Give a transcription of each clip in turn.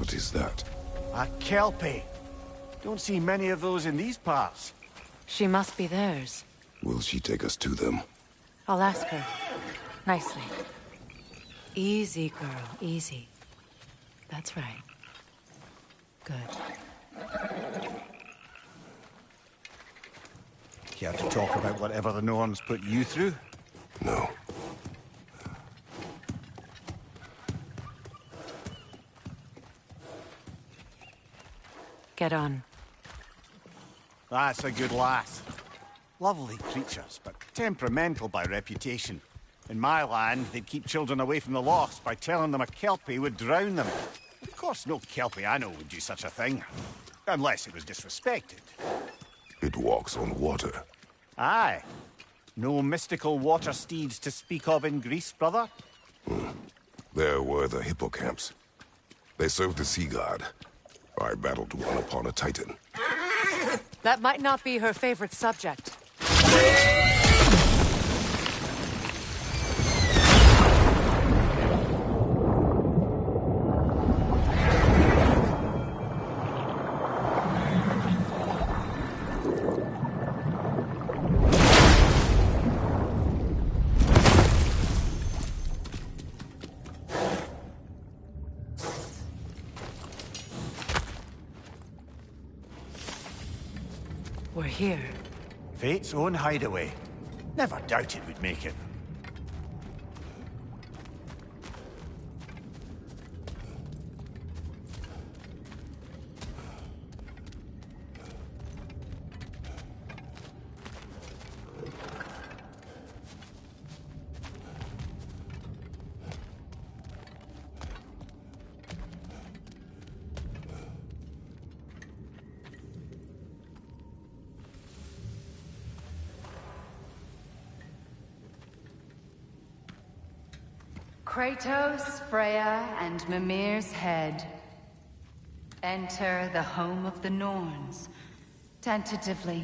What is that? A kelpie. Don't see many of those in these parts. She must be theirs. Will she take us to them? I'll ask her. Nicely. Easy, girl. Easy. That's right. Good. Care to talk about whatever the Norns put you through? No. Get on. That's a good lass. Lovely creatures, but temperamental by reputation. In my land, they'd keep children away from the lost by telling them a kelpie would drown them. Of course, no kelpie I know would do such a thing. Unless it was disrespected. It walks on water. Aye. No mystical water steeds to speak of in Greece, brother? There were the hippocamps. They served the sea god. I battled one upon a titan. That might not be her favorite subject. We're here. Fate's own hideaway. Never doubted we'd make it. Kratos, Freya, and Mimir's head. Enter the home of the Norns, tentatively.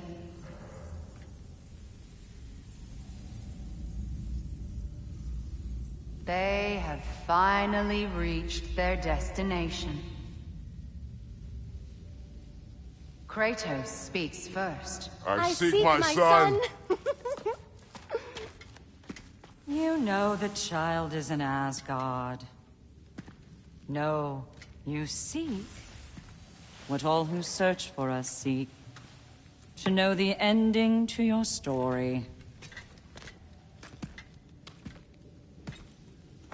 They have finally reached their destination. Kratos speaks first. I seek my son. You know the child is in Asgard. No, you seek what all who search for us seek. To know the ending to your story.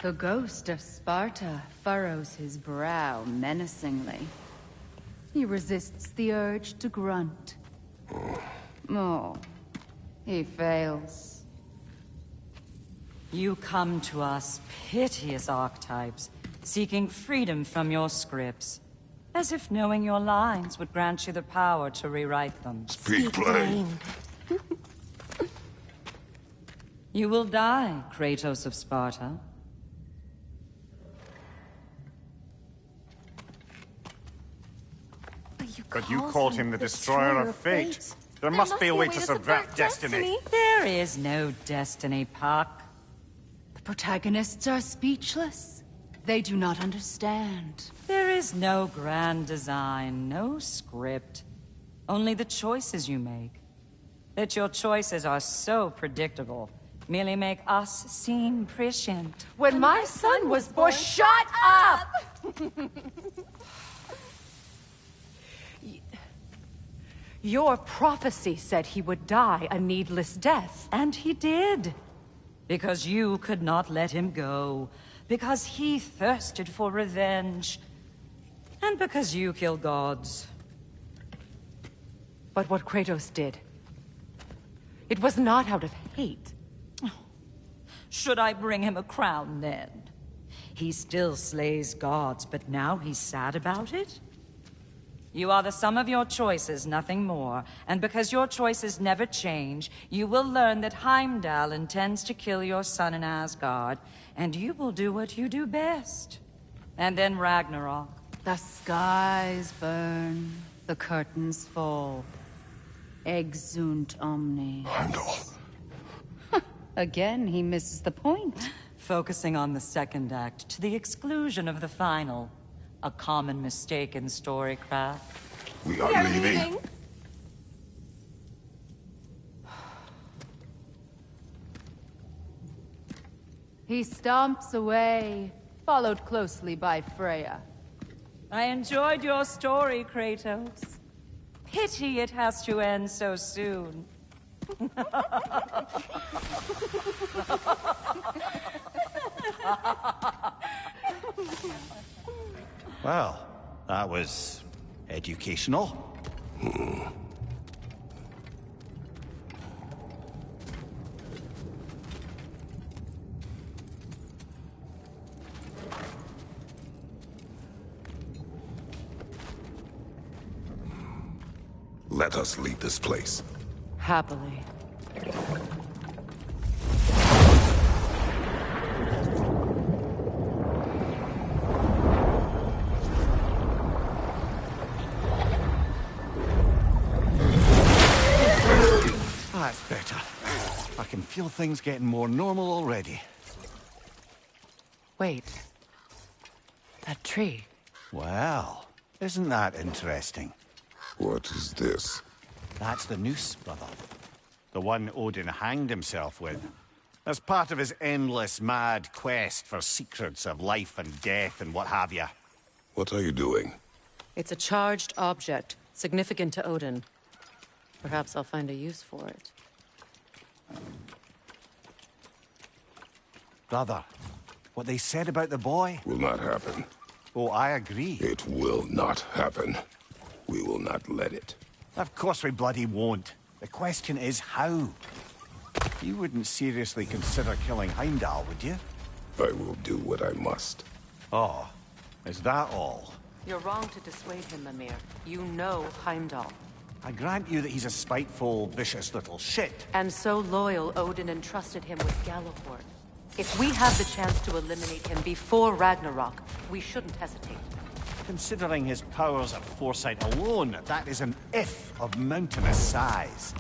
The ghost of Sparta furrows his brow menacingly. He resists the urge to grunt. Oh, he fails. You come to us, piteous archetypes, seeking freedom from your scripts. As if knowing your lines would grant you the power to rewrite them. Speak plain. You will die, Kratos of Sparta. But you called him the destroyer of fate. There must be a way to subvert destiny. There is no destiny, Puck. The protagonists are speechless. They do not understand. There is no grand design, no script. Only the choices you make. That your choices are so predictable merely make us seem prescient. When my son was born, shut up! Your prophecy said he would die a needless death. And he did. Because you could not let him go. Because he thirsted for revenge. And because you kill gods. But what Kratos did, it was not out of hate. Should I bring him a crown then? He still slays gods, but now he's sad about it? You are the sum of your choices, nothing more. And because your choices never change, you will learn that Heimdall intends to kill your son in Asgard, and you will do what you do best. And then Ragnarok. The skies burn, the curtains fall. Exunt omni. Heimdall. Again, he misses the point. Focusing on the second act to the exclusion of the final. A common mistake in storycraft. We are leaving. He stomps away, followed closely by Freya. I enjoyed your story, Kratos. Pity it has to end so soon. Well, that was educational. Let us leave this place. Happily. That's better. I can feel things getting more normal already. Wait. That tree. Well, isn't that interesting? What is this? That's the noose, brother. The one Odin hanged himself with. As part of his endless, mad quest for secrets of life and death and what have you. What are you doing? It's a charged object, significant to Odin. Perhaps I'll find a use for it. Brother, what they said about the boy? Will not happen. Oh, I agree. It will not happen. We will not let it. Of course we bloody won't. The question is how? You wouldn't seriously consider killing Heimdall, would you? I will do what I must. Oh, is that all? You're wrong to dissuade him, Mimir. You know Heimdall. I grant you that he's a spiteful, vicious little shit. And so loyal, Odin entrusted him with Gjallarhorn. If we have the chance to eliminate him before Ragnarok, we shouldn't hesitate. Considering his powers of foresight alone, that is an if of mountainous size.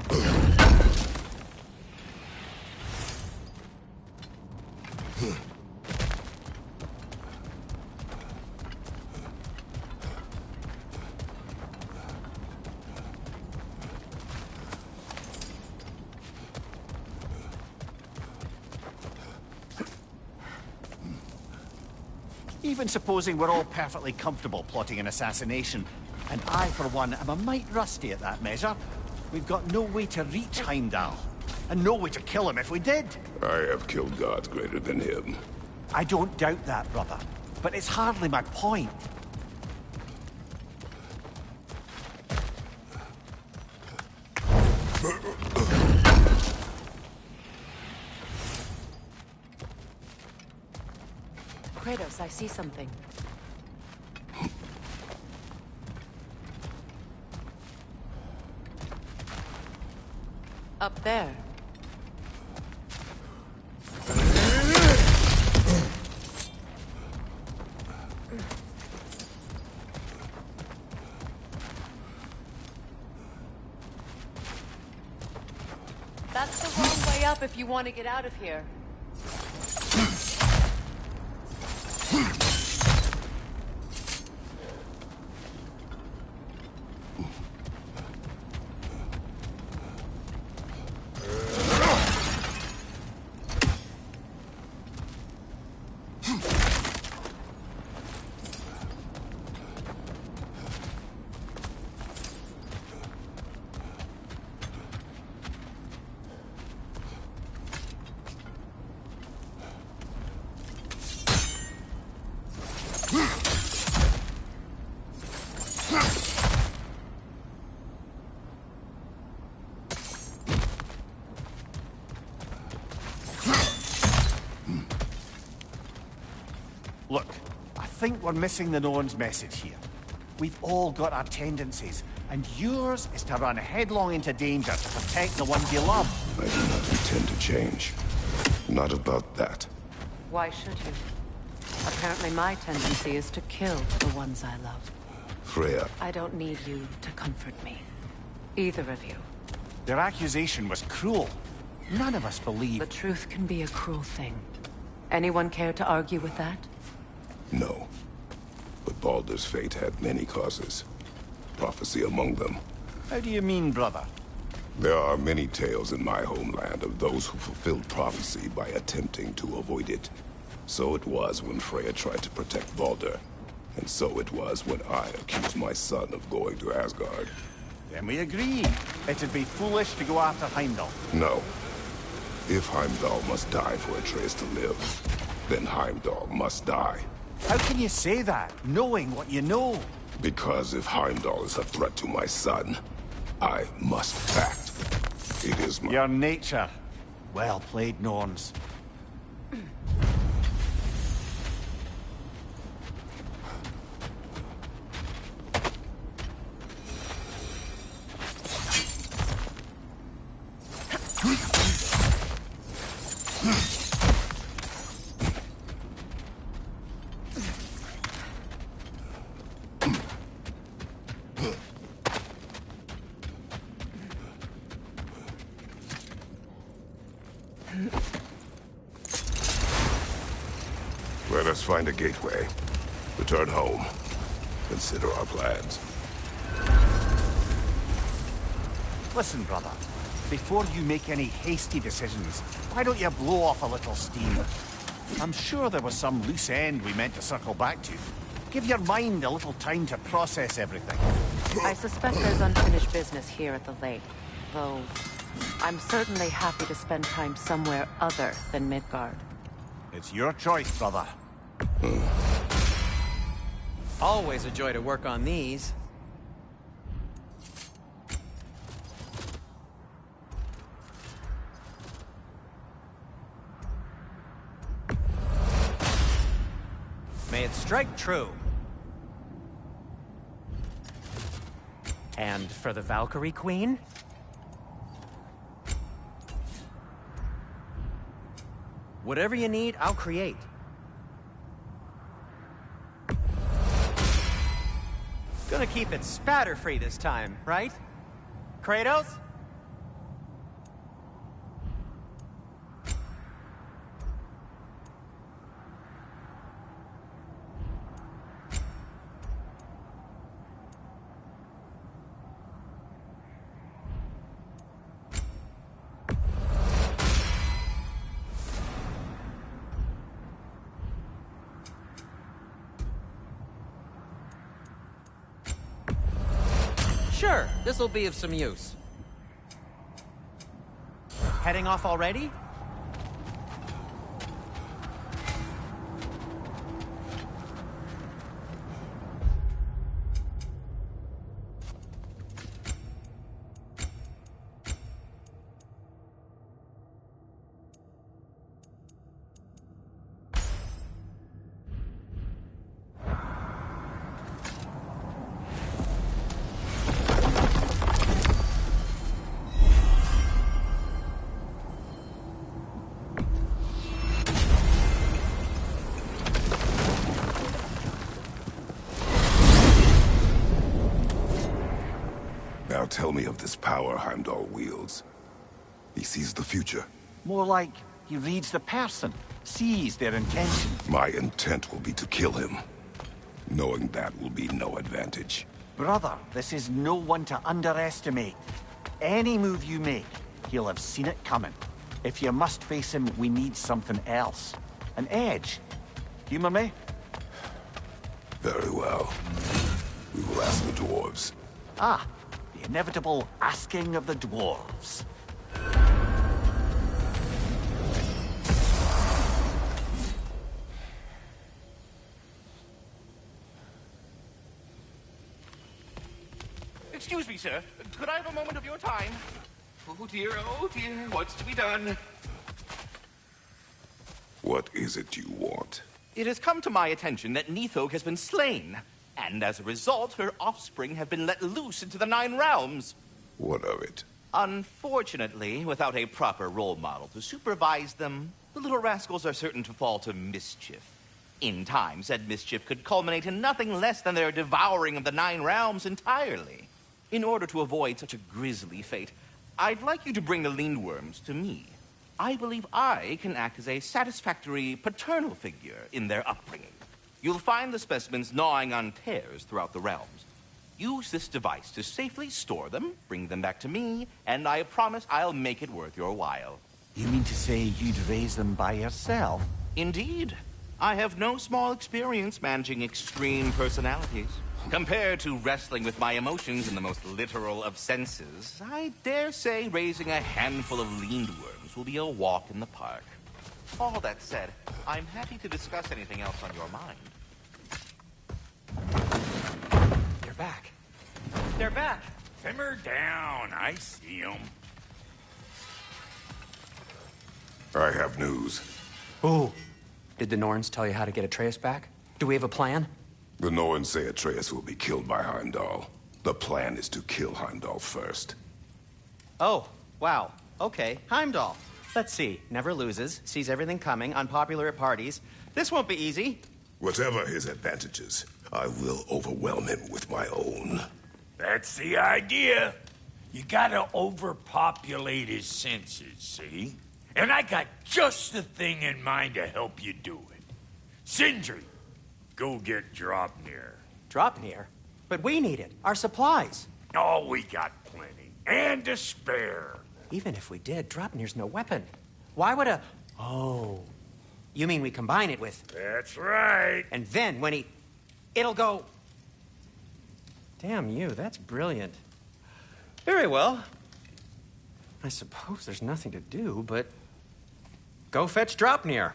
Even supposing we're all perfectly comfortable plotting an assassination, and I, for one, am a mite rusty at that measure, we've got no way to reach Heimdall, and no way to kill him if we did. I have killed gods greater than him. I don't doubt that, brother, but it's hardly my point. Kratos, I see something. Up there. That's the wrong way up if you want to get out of here. Look, I think we're missing the Norn's message here. We've all got our tendencies, and yours is to run headlong into danger to protect the ones you love. I do not intend to change. Not about that. Why should you? Apparently my tendency is to kill the ones I love. Freya, I don't need you to comfort me. Either of you. Their accusation was cruel. None of us believe... The truth can be a cruel thing. Anyone care to argue with that? no. But Baldur's fate had many causes. Prophecy among them. How do you mean, brother? There are many tales in my homeland of those who fulfilled prophecy by attempting to avoid it. So it was when Freya tried to protect Baldur. And so it was when I accused my son of going to Asgard. Then we agree. It'd be foolish to go after Heimdall. No. If Heimdall must die for Atreus to live, then Heimdall must die. How can you say that, knowing what you know? Because if Heimdall is a threat to my son, I must act. It is my... Your nature. Well played, Norns. Let us find a gateway. Return home. Consider our plans. Listen, brother. Before you make any hasty decisions, why don't you blow off a little steam? I'm sure there was some loose end we meant to circle back to. Give your mind a little time to process everything. I suspect there's unfinished business here at the lake, though I'm certainly happy to spend time somewhere other than Midgard. It's your choice, brother. Always a joy to work on these. May it strike true. And for the Valkyrie Queen? Whatever you need, I'll create. Gonna keep it spatter-free this time, right? Kratos? Sure, this'll be of some use. Heading off already? Now tell me of this power Heimdall wields. He sees the future. More like he reads the person, sees their intention. My intent will be to kill him. Knowing that will be no advantage. Brother, this is no one to underestimate. Any move you make, he'll have seen it coming. If you must face him, we need something else. An edge. Humor me? Very well. We will ask the dwarves. Ah, the inevitable asking of the dwarves. Excuse me, sir. Could I have a moment of your time? Oh dear, what's to be done? What is it you want? It has come to my attention that Nithog has been slain, and as a result, her offspring have been let loose into the Nine Realms. What of it? Unfortunately, without a proper role model to supervise them, the little rascals are certain to fall to mischief. In time, said mischief could culminate in nothing less than their devouring of the Nine Realms entirely. In order to avoid such a grisly fate, I'd like you to bring the Lindworms to me. I believe I can act as a satisfactory paternal figure in their upbringing. You'll find the specimens gnawing on tears throughout the realms. Use this device to safely store them, bring them back to me, and I promise I'll make it worth your while. You mean to say you'd raise them by yourself? Indeed. I have no small experience managing extreme personalities. Compared to wrestling with my emotions in the most literal of senses, I dare say raising a handful of leaned worms will be a walk in the park. All that said, I'm happy to discuss anything else on your mind. They're back. They're back. Simmer down. I see them. I have news. Ooh. Did the Norns tell you how to get Atreus back? Do we have a plan? The Norns say Atreus will be killed by Heimdall. The plan is to kill Heimdall first. Oh, wow. Okay, Heimdall. Let's see. Never loses, sees everything coming, unpopular at parties. This won't be easy. Whatever his advantages, I will overwhelm him with my own. That's the idea. You gotta overpopulate his senses, see? And I got just the thing in mind to help you do it. Sindri, go get Draupnir. Draupnir? But we need it. Our supplies. Oh, we got plenty. And to spare. Even if we did, Draupnir's no weapon. Why would a... Oh. You mean we combine it with... That's right. And then when he... It'll go... Damn you, that's brilliant. Very well. I suppose there's nothing to do, but... Go fetch Draupnir.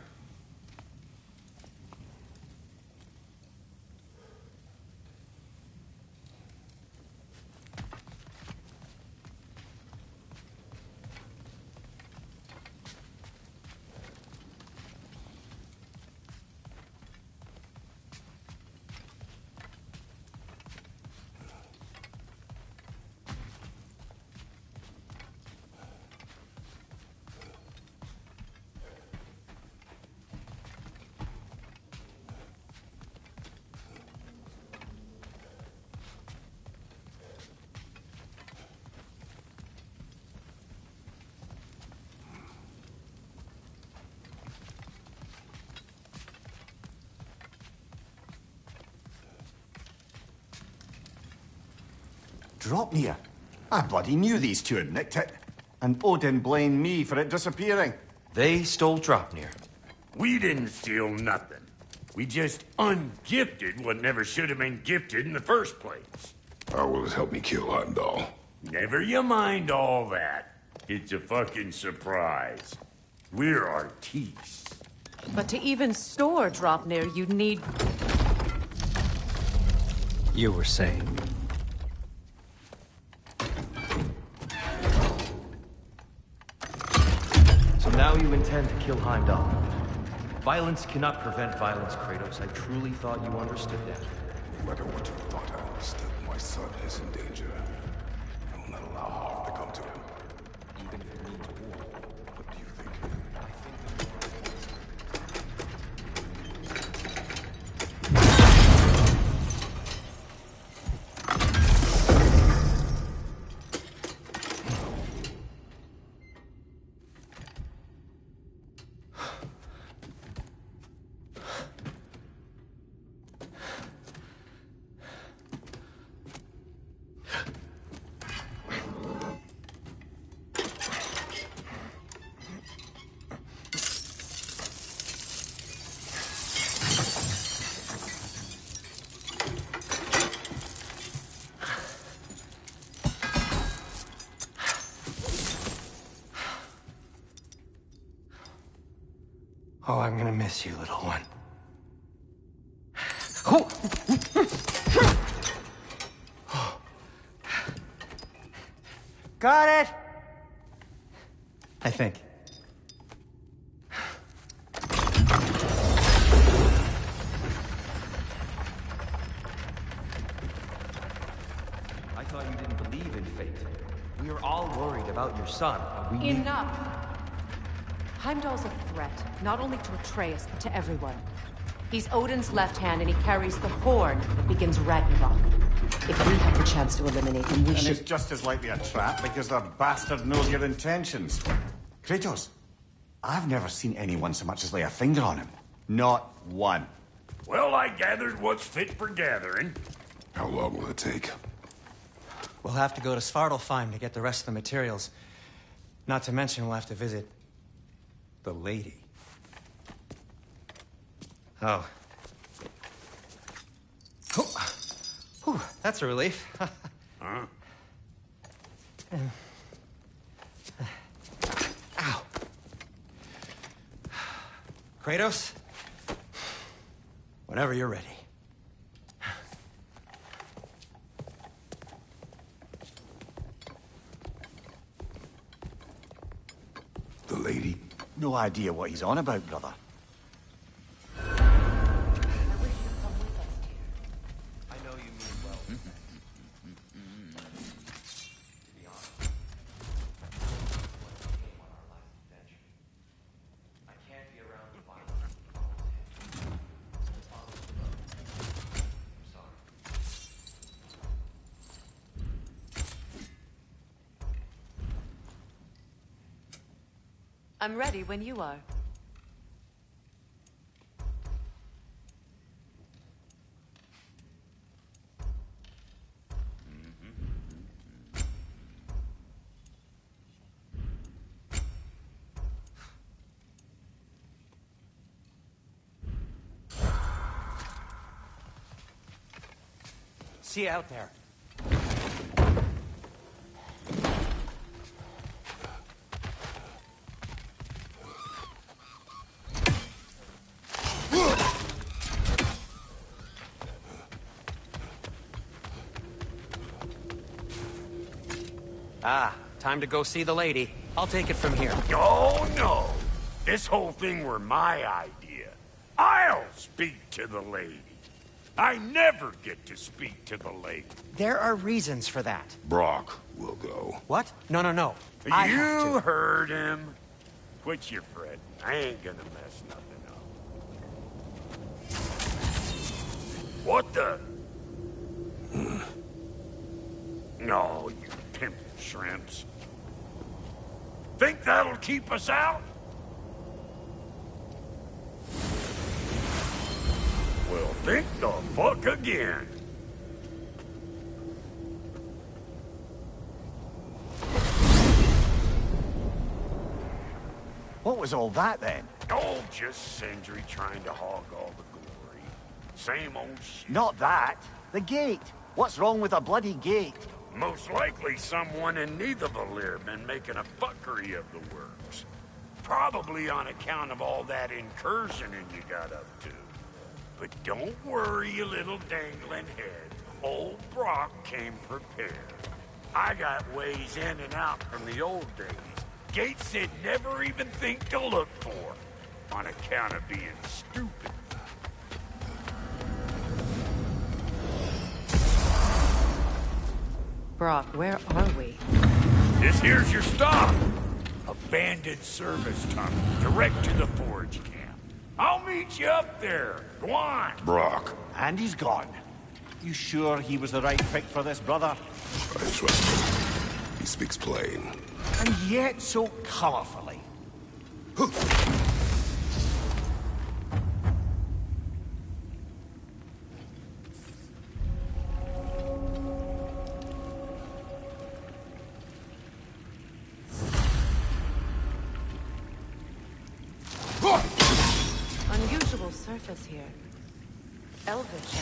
Draupnir? I bloody knew these two had nicked it. And Odin blamed me for it disappearing. They stole Draupnir. We didn't steal nothing. We just ungifted what never should have been gifted in the first place. How will it help me kill Heimdall? Never you mind all that. It's a fucking surprise. We're artistes. But to even store Draupnir, you'd need... You were saying... So now you intend to kill Heimdall. Violence cannot prevent violence, Kratos. I truly thought you understood that. No matter what you thought I understood, my son is in danger. I will not allow harm to come to him. Even if it means war. What do you think? Oh, I'm gonna miss you, little one. Got it! I think. I thought you didn't believe in fate. We are all worried about your son. We Enough! Heimdall's a threat, not only to Atreus, but to everyone. He's Odin's left hand, and he carries the horn that begins Ragnarok. If we have the chance to eliminate him, we should... And it's just as likely a trap, because the bastard knows your intentions. Kratos, I've never seen anyone so much as lay a finger on him. Not one. Well, I gathered what's fit for gathering. How long will it take? We'll have to go to Svartalfheim to get the rest of the materials. Not to mention we'll have to visit the lady. Oh. Whew, that's a relief. Huh? Ow. Kratos? Whenever you're ready. The lady? No idea what he's on about, brother. I'm ready when you are. See you out there. Ah, time to go see the lady. I'll take it from here. Oh, no. This whole thing were my idea. I'll speak to the lady. I never get to speak to the lady. There are reasons for that. Brock will go. What? No, no, no. I have You to. heard him. Quit your fretting. I ain't gonna mess nothing up. What the? No, you pimp shrimps. Think that'll keep us out? Well, think the fuck again. What was all that, then? Oh, just Sindri trying to hog all the glory. Same old shit. Not that. The gate. What's wrong with a bloody gate? Most likely someone in Nidavellir been making a fuckery of the works. Probably on account of all that incursioning you got up to. But don't worry, you little dangling head. Old Brock came prepared. I got ways in and out from the old days. Gates they'd never even think to look for, on account of being stupid. Brock, where are we? This here's your stop. Abandoned service tunnel, direct to the forge camp. I'll meet you up there. Go on. Brock. And he's gone. You sure he was the right pick for this, brother? I trust him. He speaks plain. And yet so colorfully. Unusual surface here. Elvish.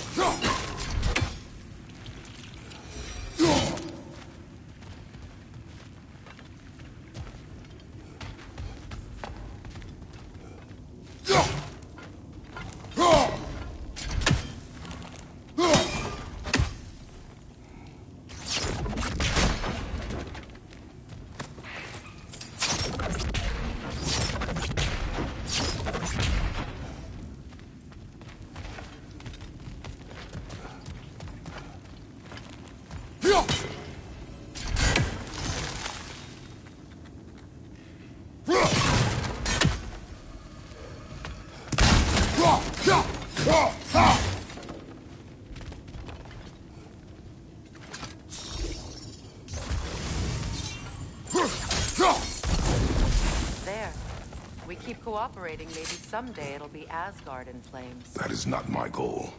cooperating, maybe someday it'll be Asgard in flames. That is not my goal.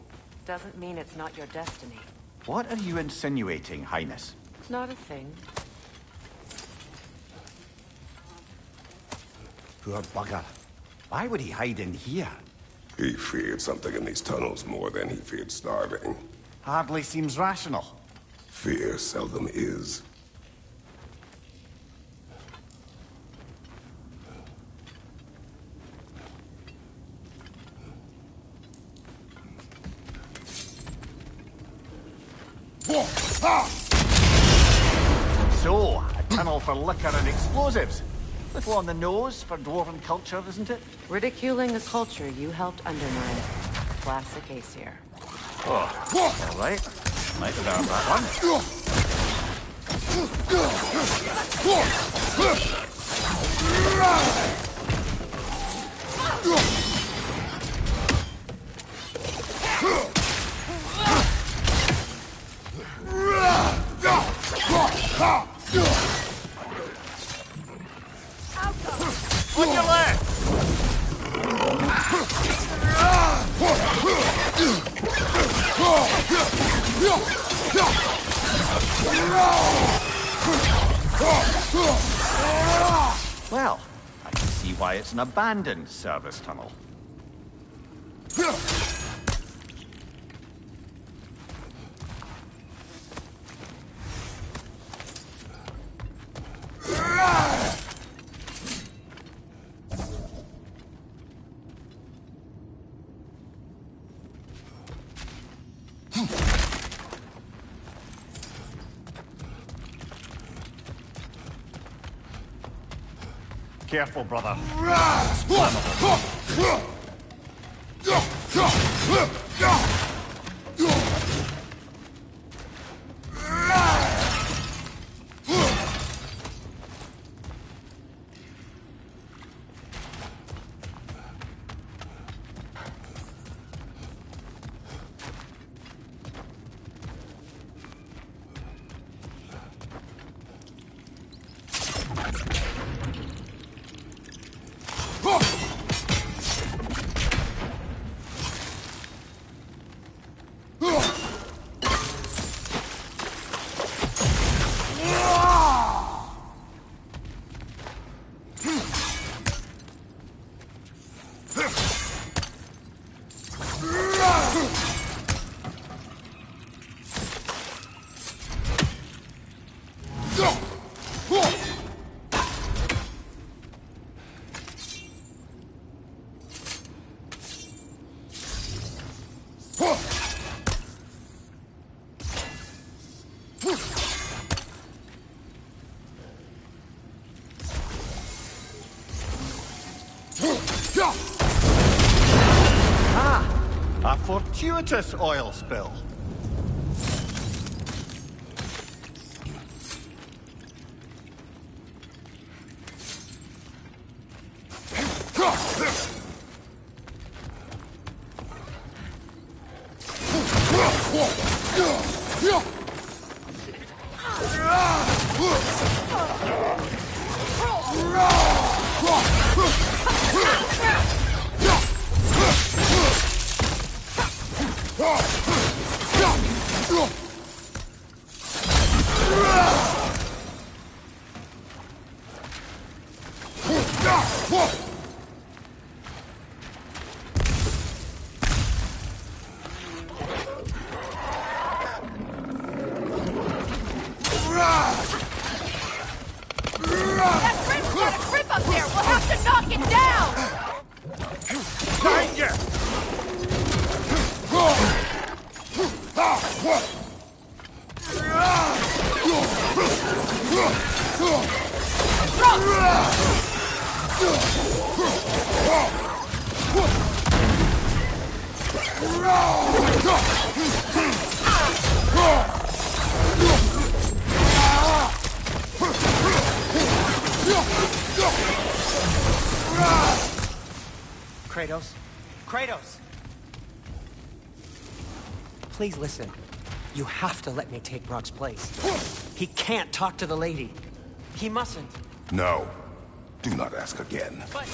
Doesn't mean it's not your destiny. What are you insinuating, Highness? Not a thing. Poor bugger. Why would he hide in here? He feared something in these tunnels more than he feared starving. Hardly seems rational. Fear seldom is. So, a tunnel for liquor and explosives. Little on the nose for dwarven culture, isn't it? Ridiculing a culture you helped undermine. Classic Aesir. Oh, all right. Might have that one. On your left! Well, I can see why it's an abandoned service tunnel. Careful, brother. A fortuitous oil spill. Kratos? Kratos! Please listen. You have to let me take Brock's place. He can't talk to the lady. He mustn't. No. Do not ask again. But...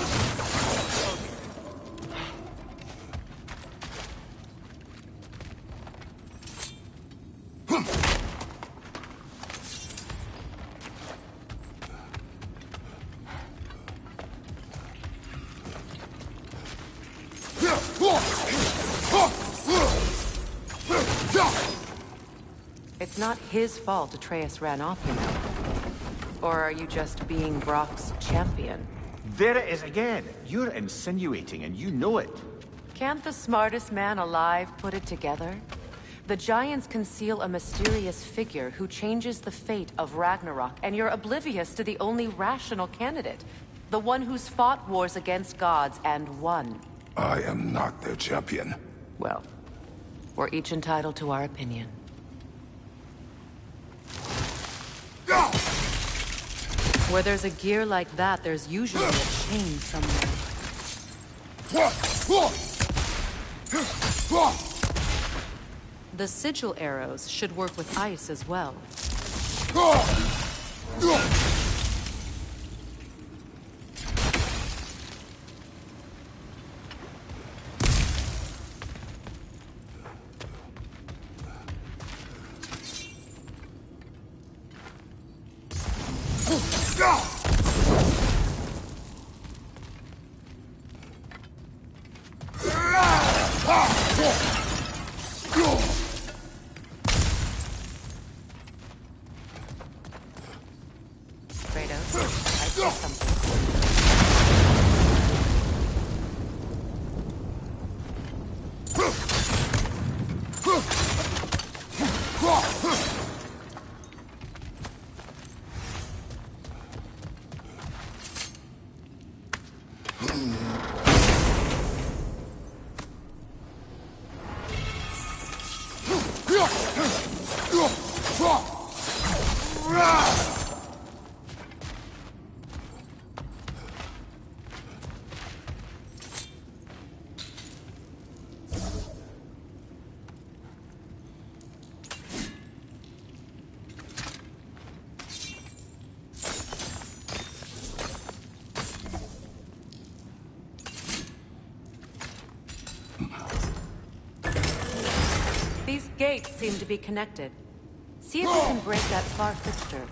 It's not his fault Atreus ran off, you know. Or are you just being Brock's champion? There it is again. You're insinuating, and you know it. Can't the smartest man alive put it together? The Giants conceal a mysterious figure who changes the fate of Ragnarok, and you're oblivious to the only rational candidate. The one who's fought wars against gods and won. I am not their champion. Well, we're each entitled to our opinion. Where there's a gear like that, there's usually a chain somewhere. The sigil arrows should work with ice as well. Kratos, I see something. These gates seem to be connected. See if you can break that far fixture.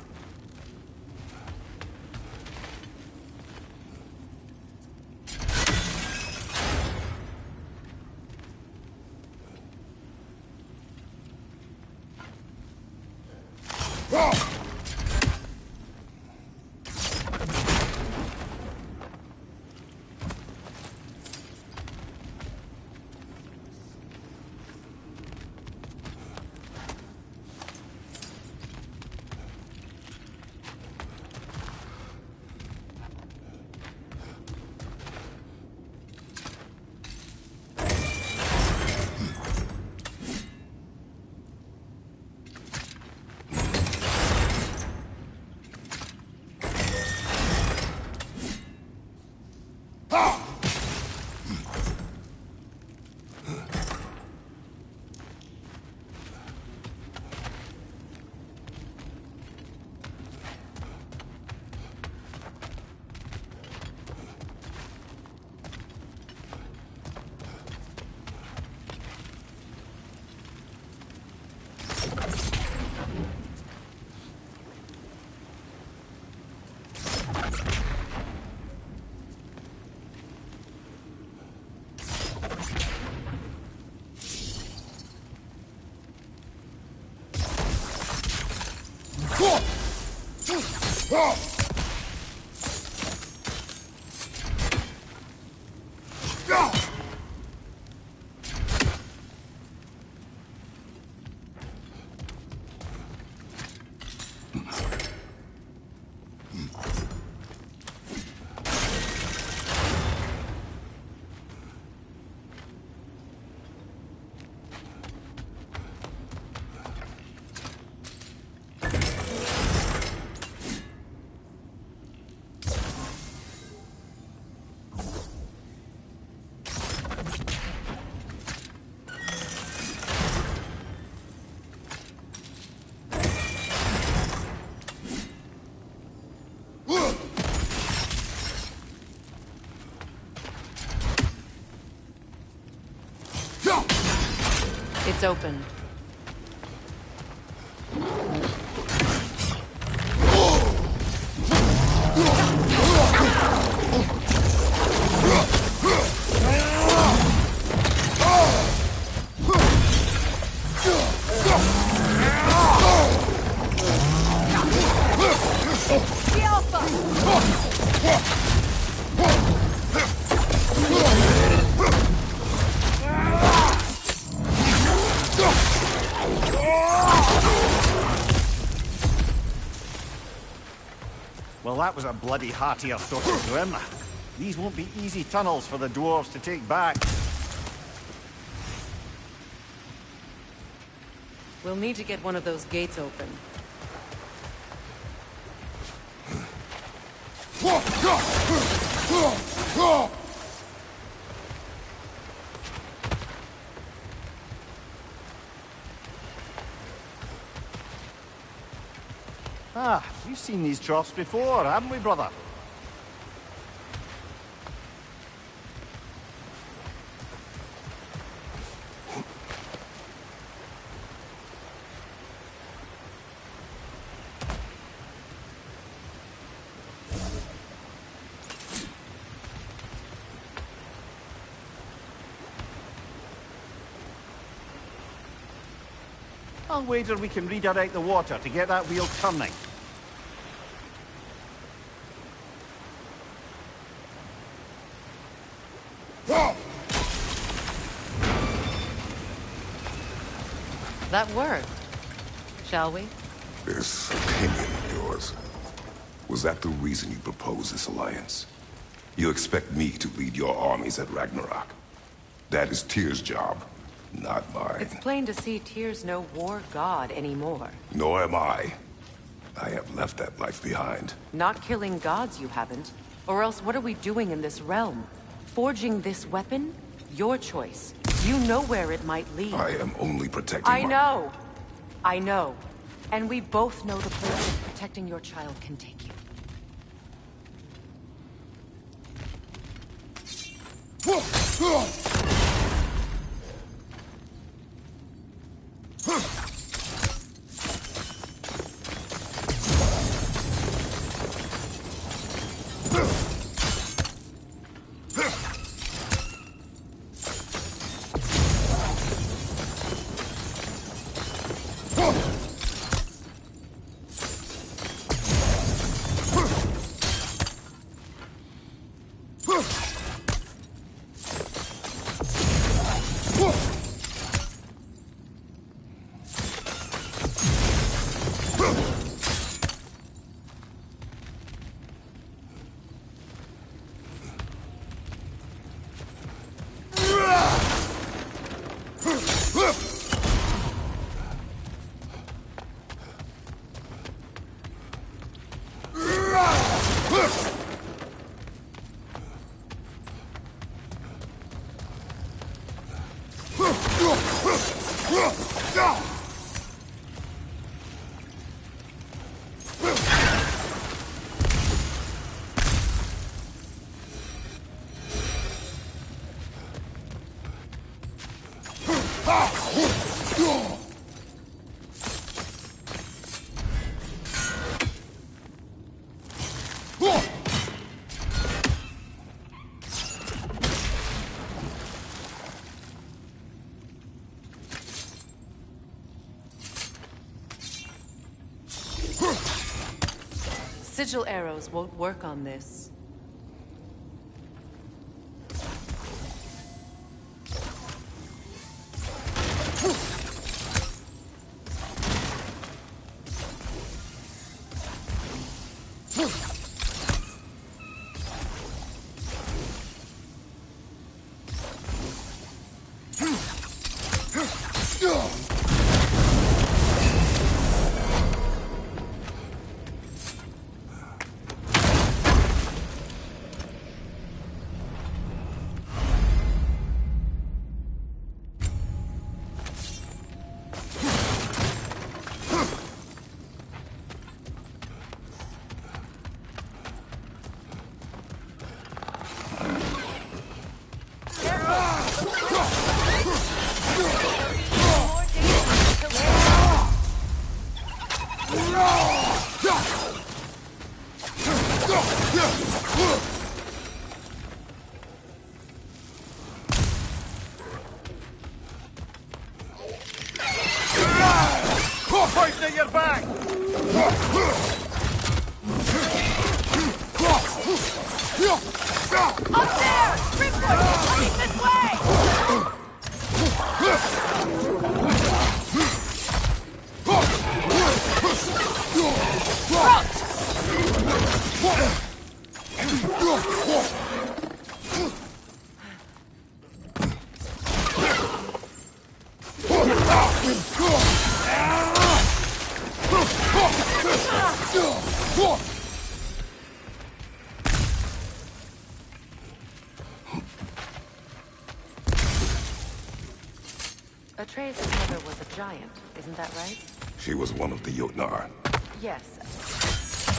It's open. Well, that was a bloody heartier sort of grim. These won't be easy tunnels for the dwarves to take back. We'll need to get one of those gates open. Ah, we've seen these troughs before, haven't we, brother? I'll wager we can redirect the water to get that wheel turning. That worked. Shall we? This opinion of yours, was that the reason you proposed this alliance? You expect me to lead your armies at Ragnarok. That is Tyr's job, not mine. It's plain to see Tyr's no war god anymore. Nor am I. I have left that life behind. Not killing gods, you haven't. Or else what are we doing in this realm? Forging this weapon? Your choice. You know where it might lead. I am only protecting I know. I know. And we both know the places protecting your child can take you. Sigil arrows won't work on this. Atreus' mother was a giant, isn't that right? She was one of the Jotnar. Yes.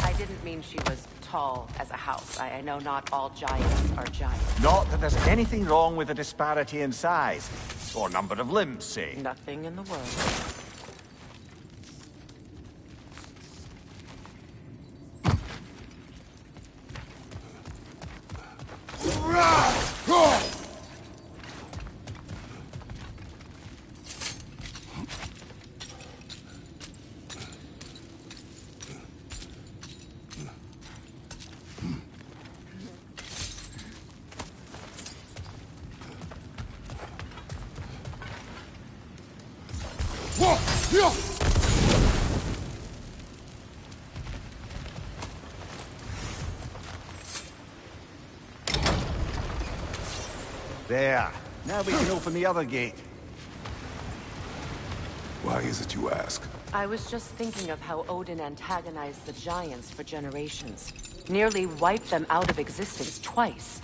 I didn't mean she was tall as a house. I know not all giants are giants. Not that there's anything wrong with the disparity in size. Or number of limbs, say. Nothing in the world. There. Now we can open the other gate. Why is it you ask? I was just thinking of how Odin antagonized the giants for generations. Nearly wiped them out of existence twice.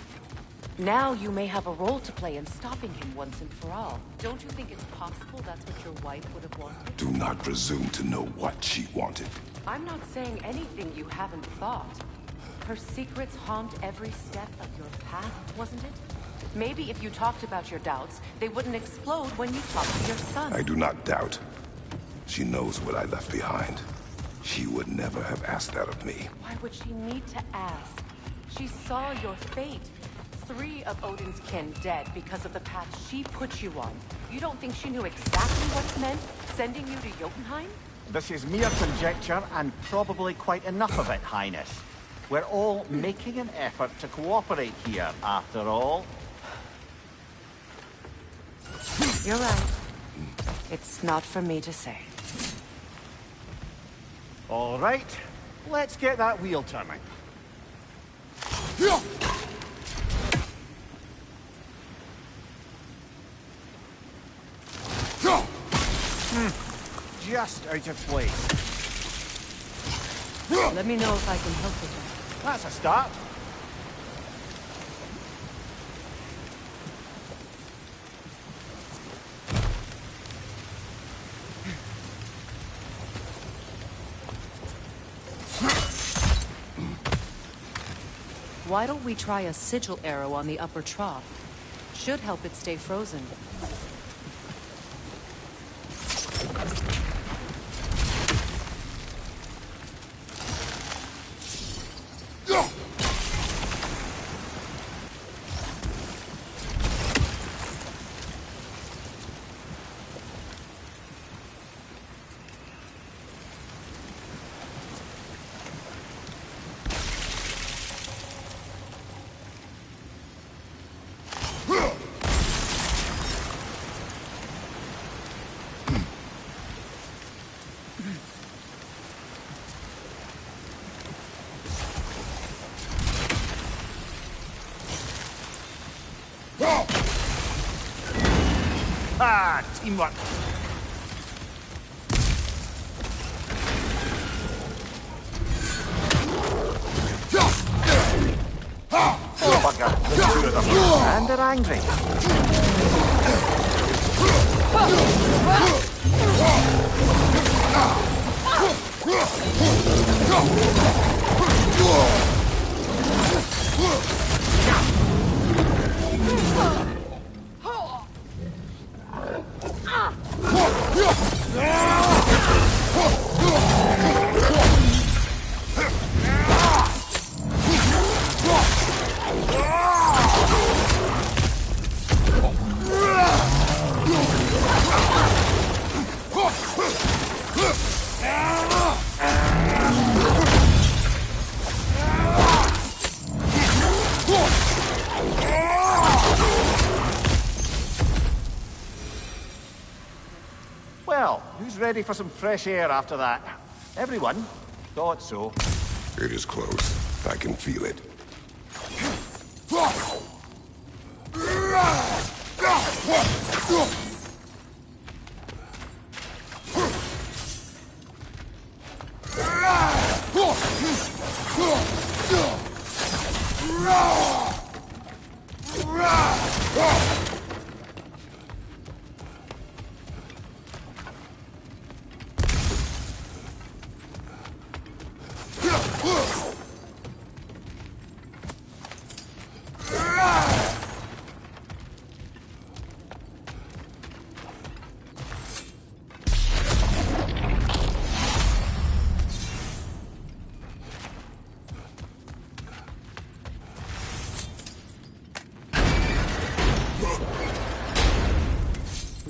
Now you may have a role to play in stopping him once and for all. Don't you think it's possible that's what your wife would have wanted? Do not presume to know what she wanted. I'm not saying anything you haven't thought. Her secrets haunt every step of your path, wasn't it? Maybe if you talked about your doubts, they wouldn't explode when you talked to your son. I do not doubt. She knows what I left behind. She would never have asked that of me. Why would she need to ask? She saw your fate. 3 of Odin's kin dead because of the path she put you on. You don't think she knew exactly what it meant, sending you to Jotunheim? This is mere conjecture, and probably quite enough of it, Highness. We're all making an effort to cooperate here, after all. You're right. It's not for me to say. All right, let's get that wheel turning. Just out of place. Let me know if I can help with that. That's a start. Why don't we try a sigil arrow on the upper trough? Should help it stay frozen. Ah, teamwork. Oh, bugger. The 2 of them. And they're angry. Well, who's ready for some fresh air after that? Everyone? Thought so. It is close. I can feel it.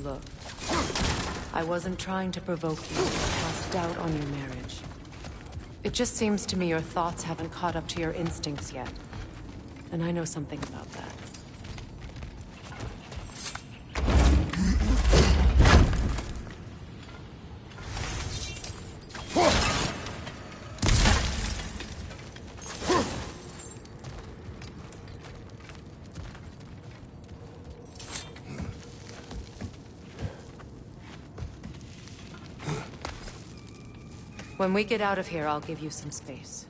look. I wasn't trying to provoke you or cast doubt on your marriage. It just seems to me your thoughts haven't caught up to your instincts yet. And I know something about that. When we get out of here, I'll give you some space.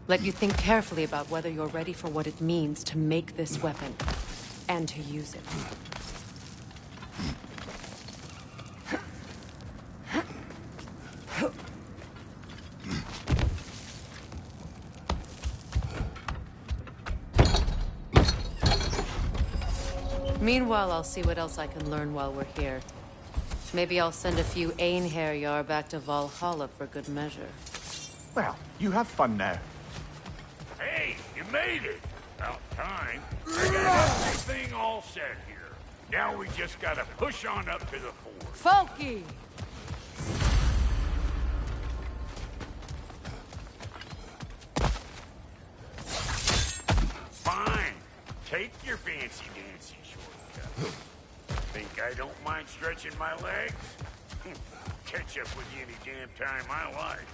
Let you think carefully about whether you're ready for what it means to make this weapon, and to use it. Meanwhile, I'll see what else I can learn while we're here. Maybe I'll send a few Einherjar back to Valhalla for good measure. Well, you have fun now. Hey, you made it! About time. I got everything all set here. Now we just gotta push on up to the fort. Funky! Fine. Take your fancy-dancy shortcut. Think I don't mind stretching my legs? Catch up with you any damn time I like.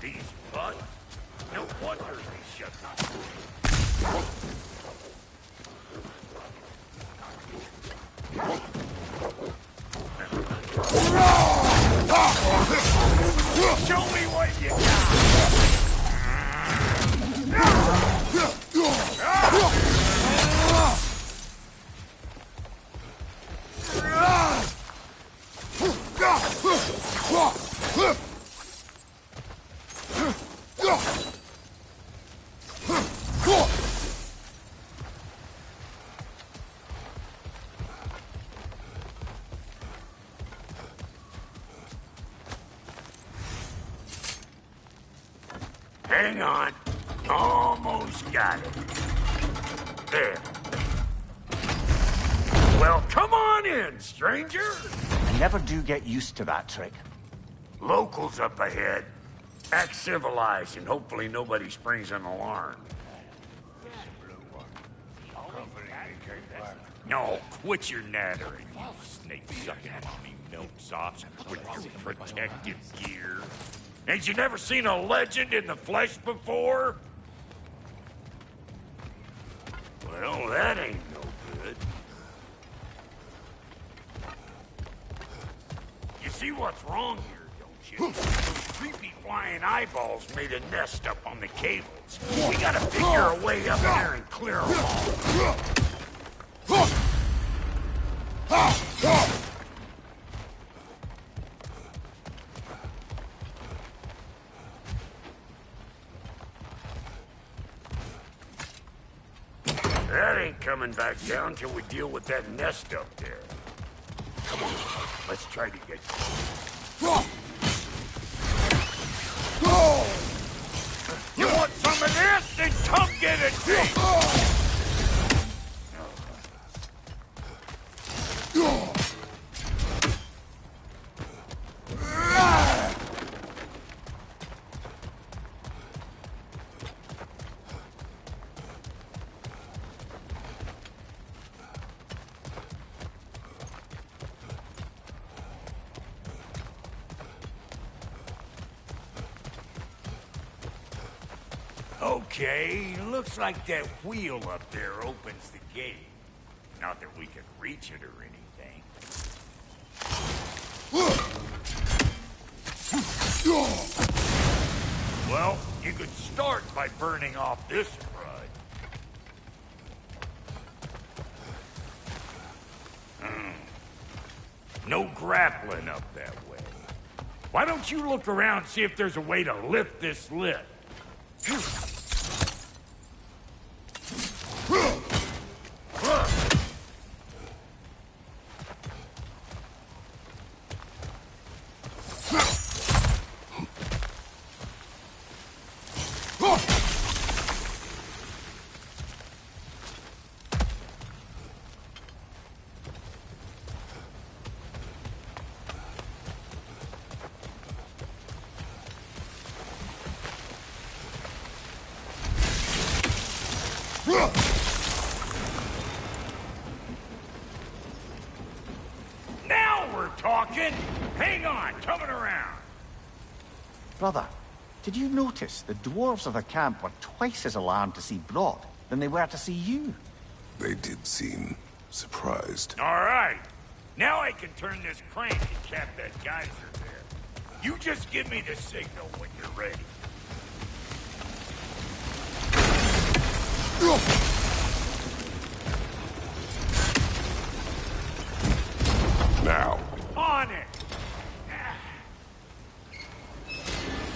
These butts? No wonder they shut the door. Show me what you Hang on. Almost got it. There. Well, come on in, stranger. I never do get used to that trick. Locals up ahead. Act civilized and hopefully nobody springs an alarm. No, quit your nattering, you snake-sucking mommy milksops with your protective gear. Ain't you never seen a legend in the flesh before? Well, that ain't no good. You see what's wrong here, don't you? Those creepy flying eyeballs made a nest up on the cables. We gotta figure a way up there and clear them all. That ain't coming back down till we deal with that nest up there. Come on, let's try to get... You want some of this? Then come get it, Jake! Okay, looks like that wheel up there opens the gate. Not that we can reach it or anything. Well, you could start by burning off this crud. No grappling up that way. Why don't you look around and see if there's a way to lift this lid? talking. Hang on, coming around. Brother, did you notice the dwarves of the camp were twice as alarmed to see Brock than they were to see you? They did seem surprised. All right. Now I can turn this crank and cap that geyser there. You just give me the signal when you're ready. Now. On it!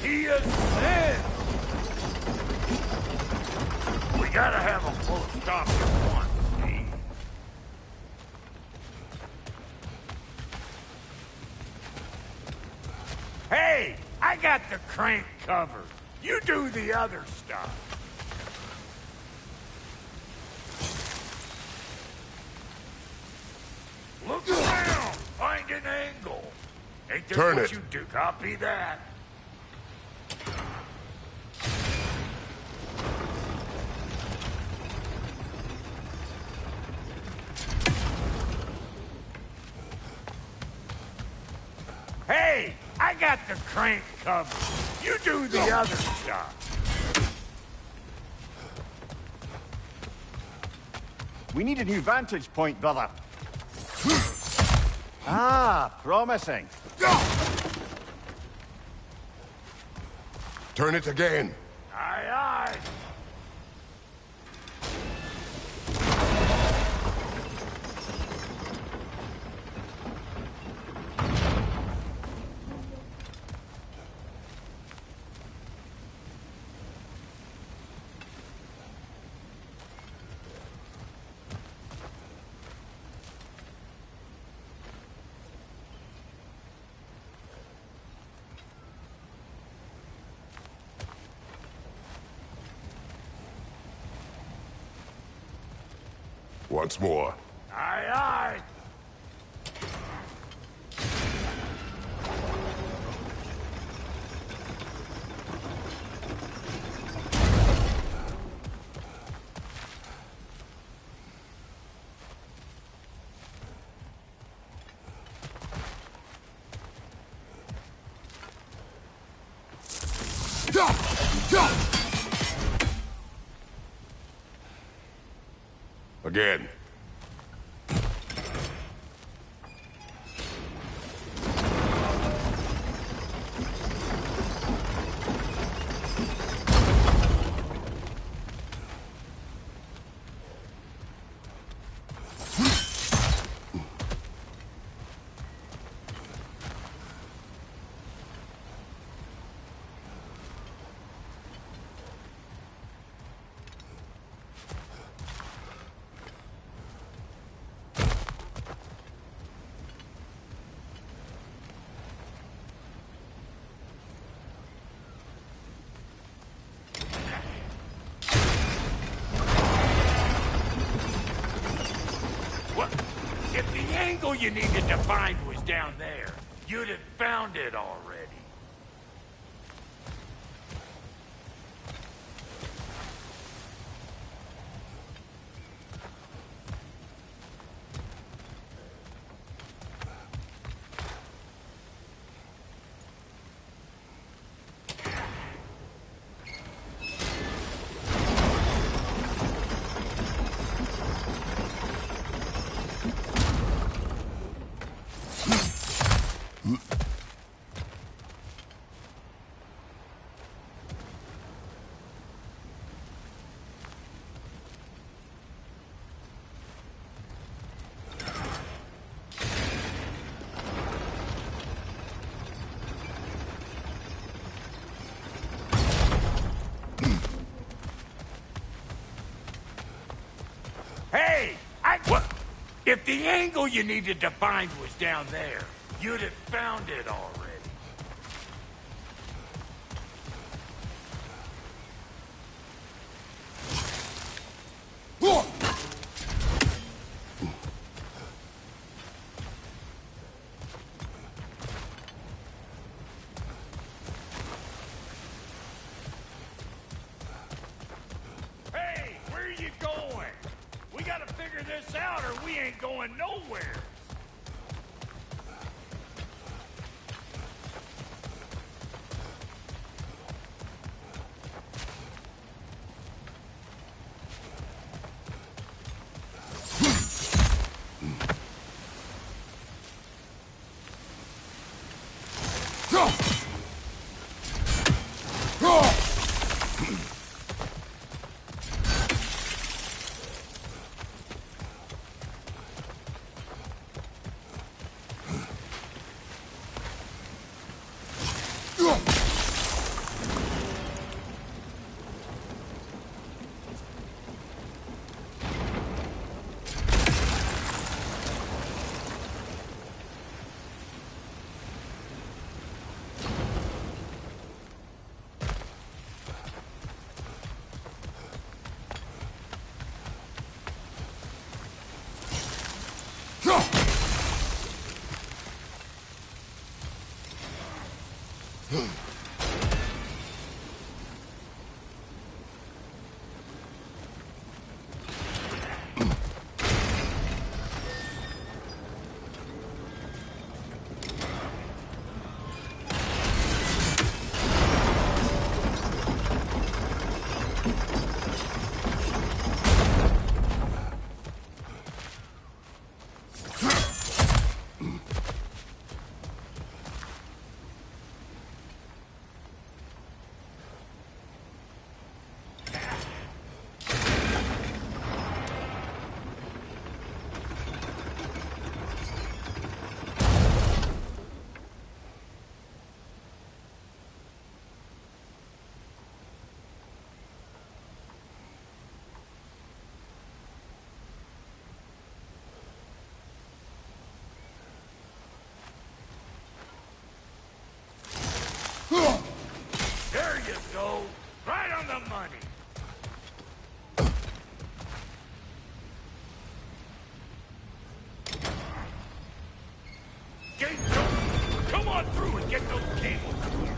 He ascends! We gotta have a full stop at once, see? Hey! I got the crank covered. You do the other stuff. Look around! Find an angle! Ain't this Turn what it. you do? Copy that. Hey! I got the crank covered. You do the other stuff. We need a new vantage point, brother. Ah, promising. Turn it again. Aye, aye. Once more. Aye, aye. Again. If the angle you needed to find was down there, you'd have found it already. Hey! What? If the angle you needed to find was down there, you'd have found it already. Hey, where are you going? We gotta figure this out or we ain't going nowhere. There you go. Right on the money. Gates open. Come on through and get those cables clear.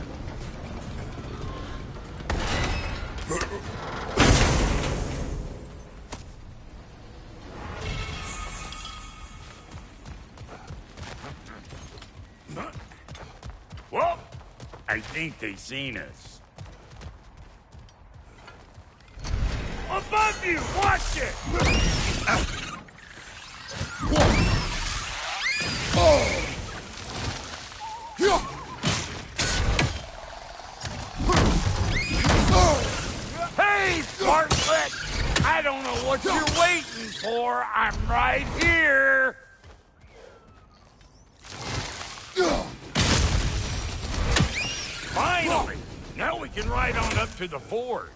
Well, I think they seen us. Above you! Watch it! Hey, Smartlet! I don't know what you're waiting for. I'm right here. Finally! Now we can ride on up to the forge.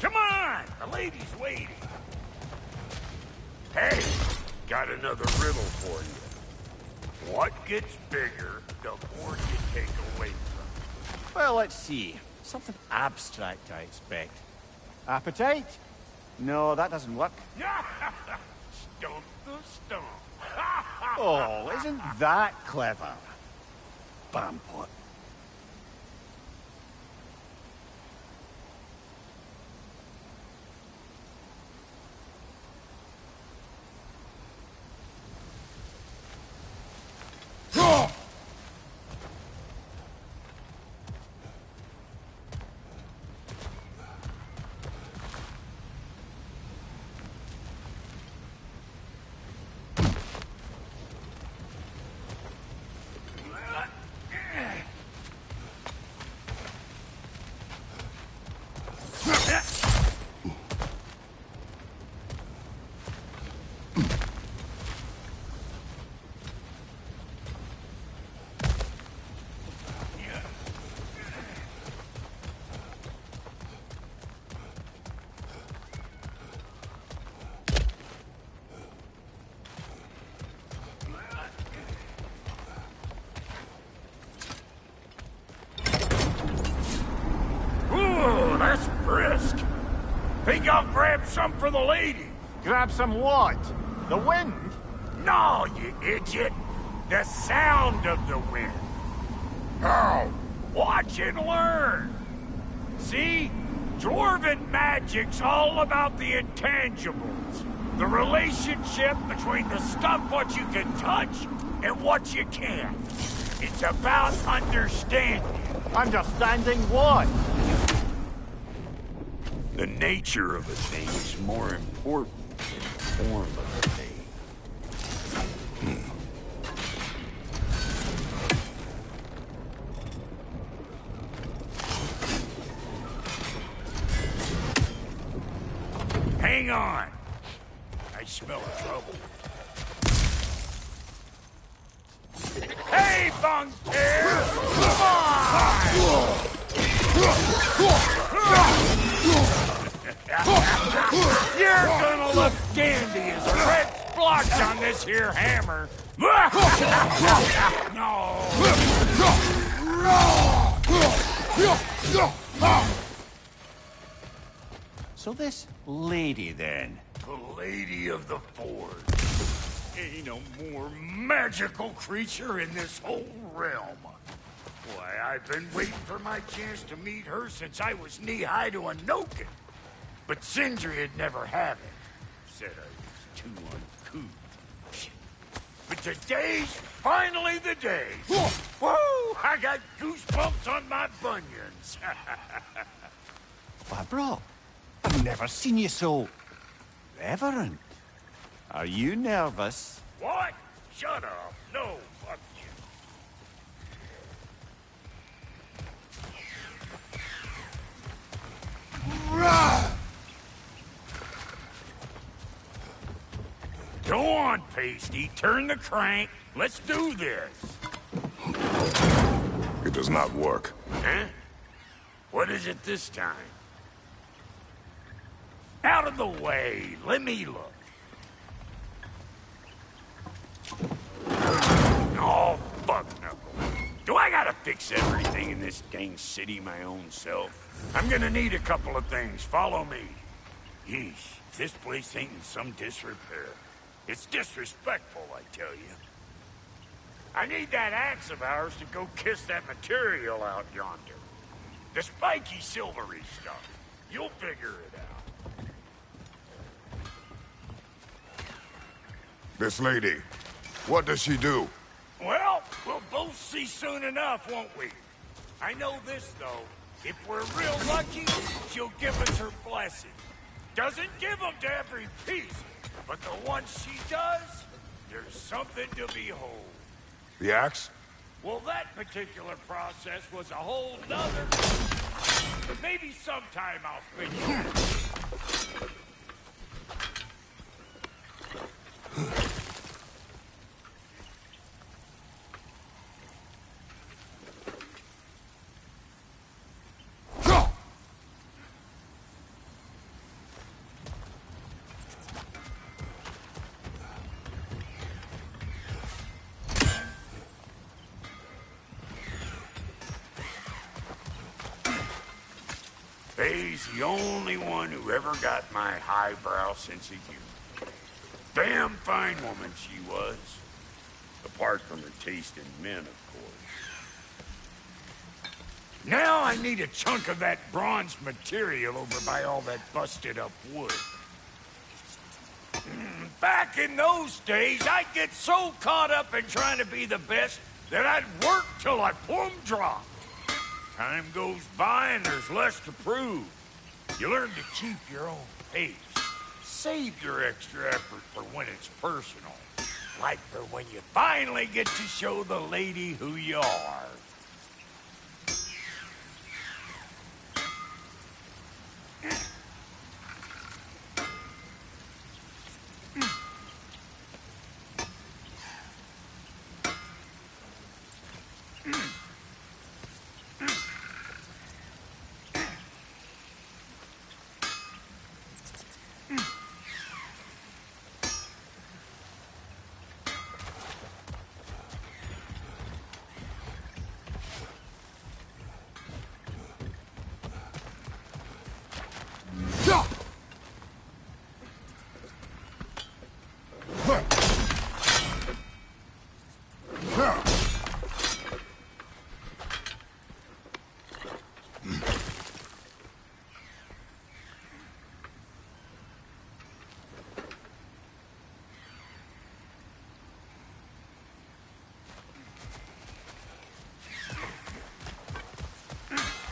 Come on! The lady's waiting. Hey, got another riddle for you. What gets bigger, the more you take away from it? Well, let's see. Something abstract, I expect. Appetite? No, that doesn't work. Stump the stump. Oh, isn't that clever? Bampot. Think I'll grab some for the lady. Grab some what? The wind? No, you idiot. The sound of the wind. How? Watch and learn. See? Dwarven magic's all about the intangibles. The relationship between the stuff what you can touch and what you can't. It's about understanding. Understanding what? The nature of a thing is more important than the form of a thing. Hang on. I smell trouble. Hey, Bungtail! Come on! You're gonna look dandy as a red splotch on this here hammer. No! So this lady, then? The Lady of the Forge. Ain't no more magical creature in this whole realm. Why, I've been waiting for my chance to meet her since I was knee-high to a Noken. But Sindri would never have it. Said I was too uncouth. But today's finally the day. Whoa! I got goosebumps on my bunions. Why, bro, I've never seen you so reverent. Are you nervous? What? Shut up. No, fuck you. Go on, Pasty. Turn the crank. Let's do this. It does not work. Huh? What is it this time? Out of the way. Let me look. Oh, fuck no. Do I gotta fix everything in this dang city my own self? I'm gonna need a couple of things. Follow me. Yeesh, this place ain't in some disrepair. It's disrespectful, I tell you. I need that axe of ours to go kiss that material out yonder. The spiky silvery stuff. You'll figure it out. This lady, what does she do? Well, we'll both see soon enough, won't we? I know this, though. If we're real lucky, she'll give us her blessing. Doesn't give them to every piece, but the ones she does, there's something to behold. The axe? Well, that particular process was a whole nother... Maybe sometime I'll spin you. Faye's the only one who ever got my highbrow sense of humor. Damn fine woman she was. Apart from her taste in men, of course. Now I need a chunk of that bronze material over by all that busted up wood. Back in those days, I'd get so caught up in trying to be the best that I'd work till I plumb dropped. Time goes by and there's less to prove. You learn to keep your own pace. Save your extra effort for when it's personal. Like for when you finally get to show the lady who you are.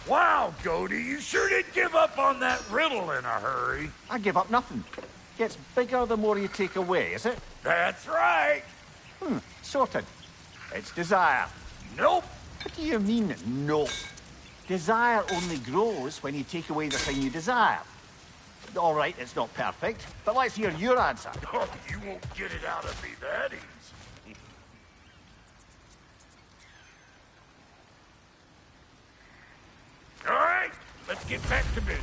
Wow, Goaty, you sure did give up on that riddle in a hurry. I give up nothing. Gets bigger the more you take away, is it? That's right. Sorted. It's desire. Nope. What do you mean, no? Desire only grows when you take away the thing you desire. All right, it's not perfect, but let's hear your answer. Oh, you won't get it out of me that easy. All right, let's get back to business.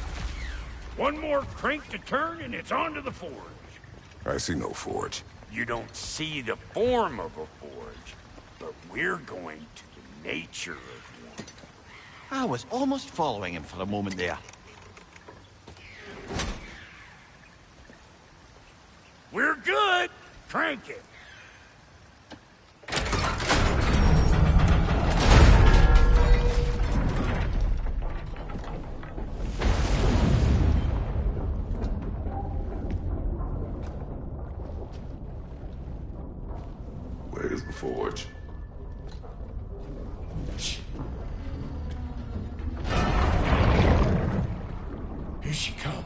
One more crank to turn and it's on to the forge. I see no forge. You don't see the form of a forge, but we're going to the nature of one. I was almost following him for a moment there. We're good. Crank it. Where's the forge? Here she comes.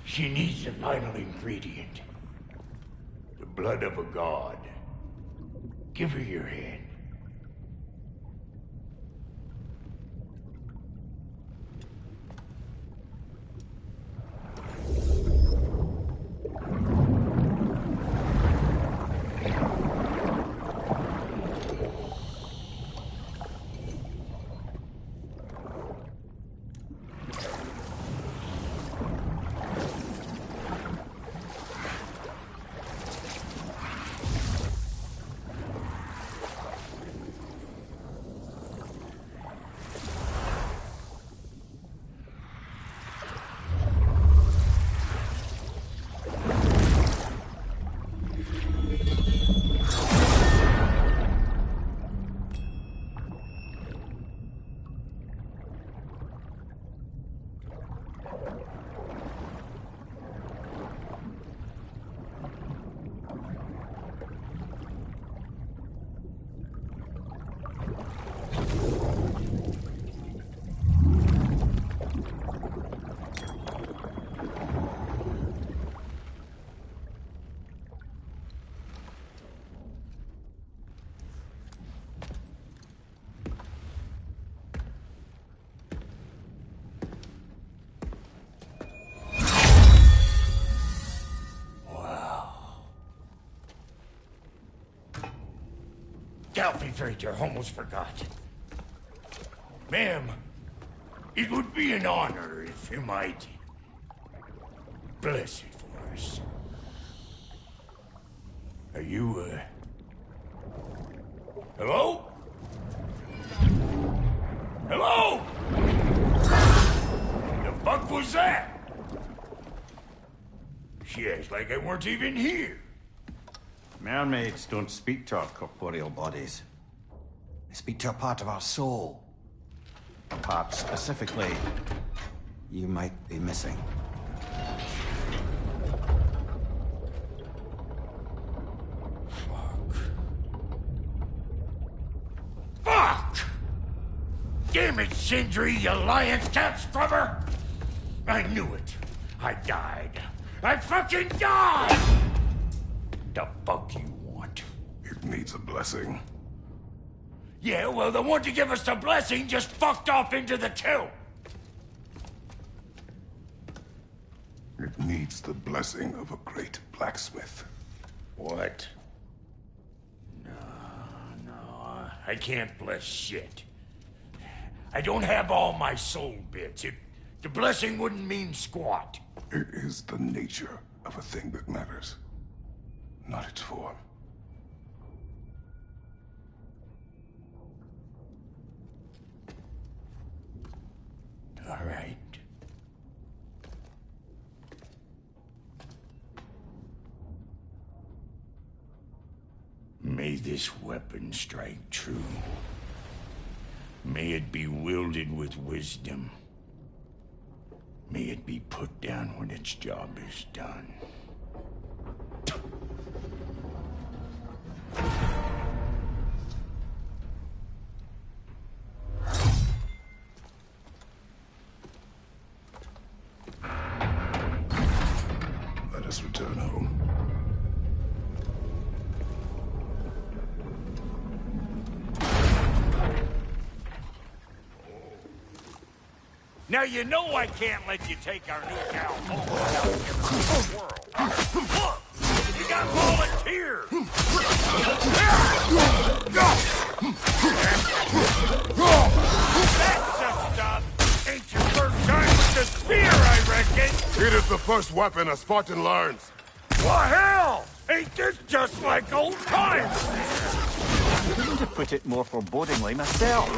She needs the final ingredient. The blood of a god. Give her your hand. Freighter, almost forgot. Ma'am, it would be an honor if you might bless it for us. Are you, hello? Hello? The fuck was that? She acts like I weren't even here. Mermaids don't speak to our corporeal bodies. They speak to a part of our soul. A part specifically you might be missing. Fuck! Damn it, Sindri, you lying cat scrubber! I knew it. I died. I fucking died! The fuck you want? It needs a blessing. Yeah, well, the one to give us the blessing just fucked off into the tomb. It needs the blessing of a great blacksmith. What? No, I can't bless shit. I don't have all my soul bits. The blessing wouldn't mean squat. It is the nature of a thing that matters, not its form. All right. May this weapon strike true. May it be wielded with wisdom. May it be put down when its job is done. Now you know I can't let you take our new gal home without giving her the world. Look! You got volunteers! That's the stuff! Ain't your first time with the spear, I reckon! It is the first weapon a Spartan learns. Well, hell! Ain't this just like old times? Couldn't have put it more forebodingly myself.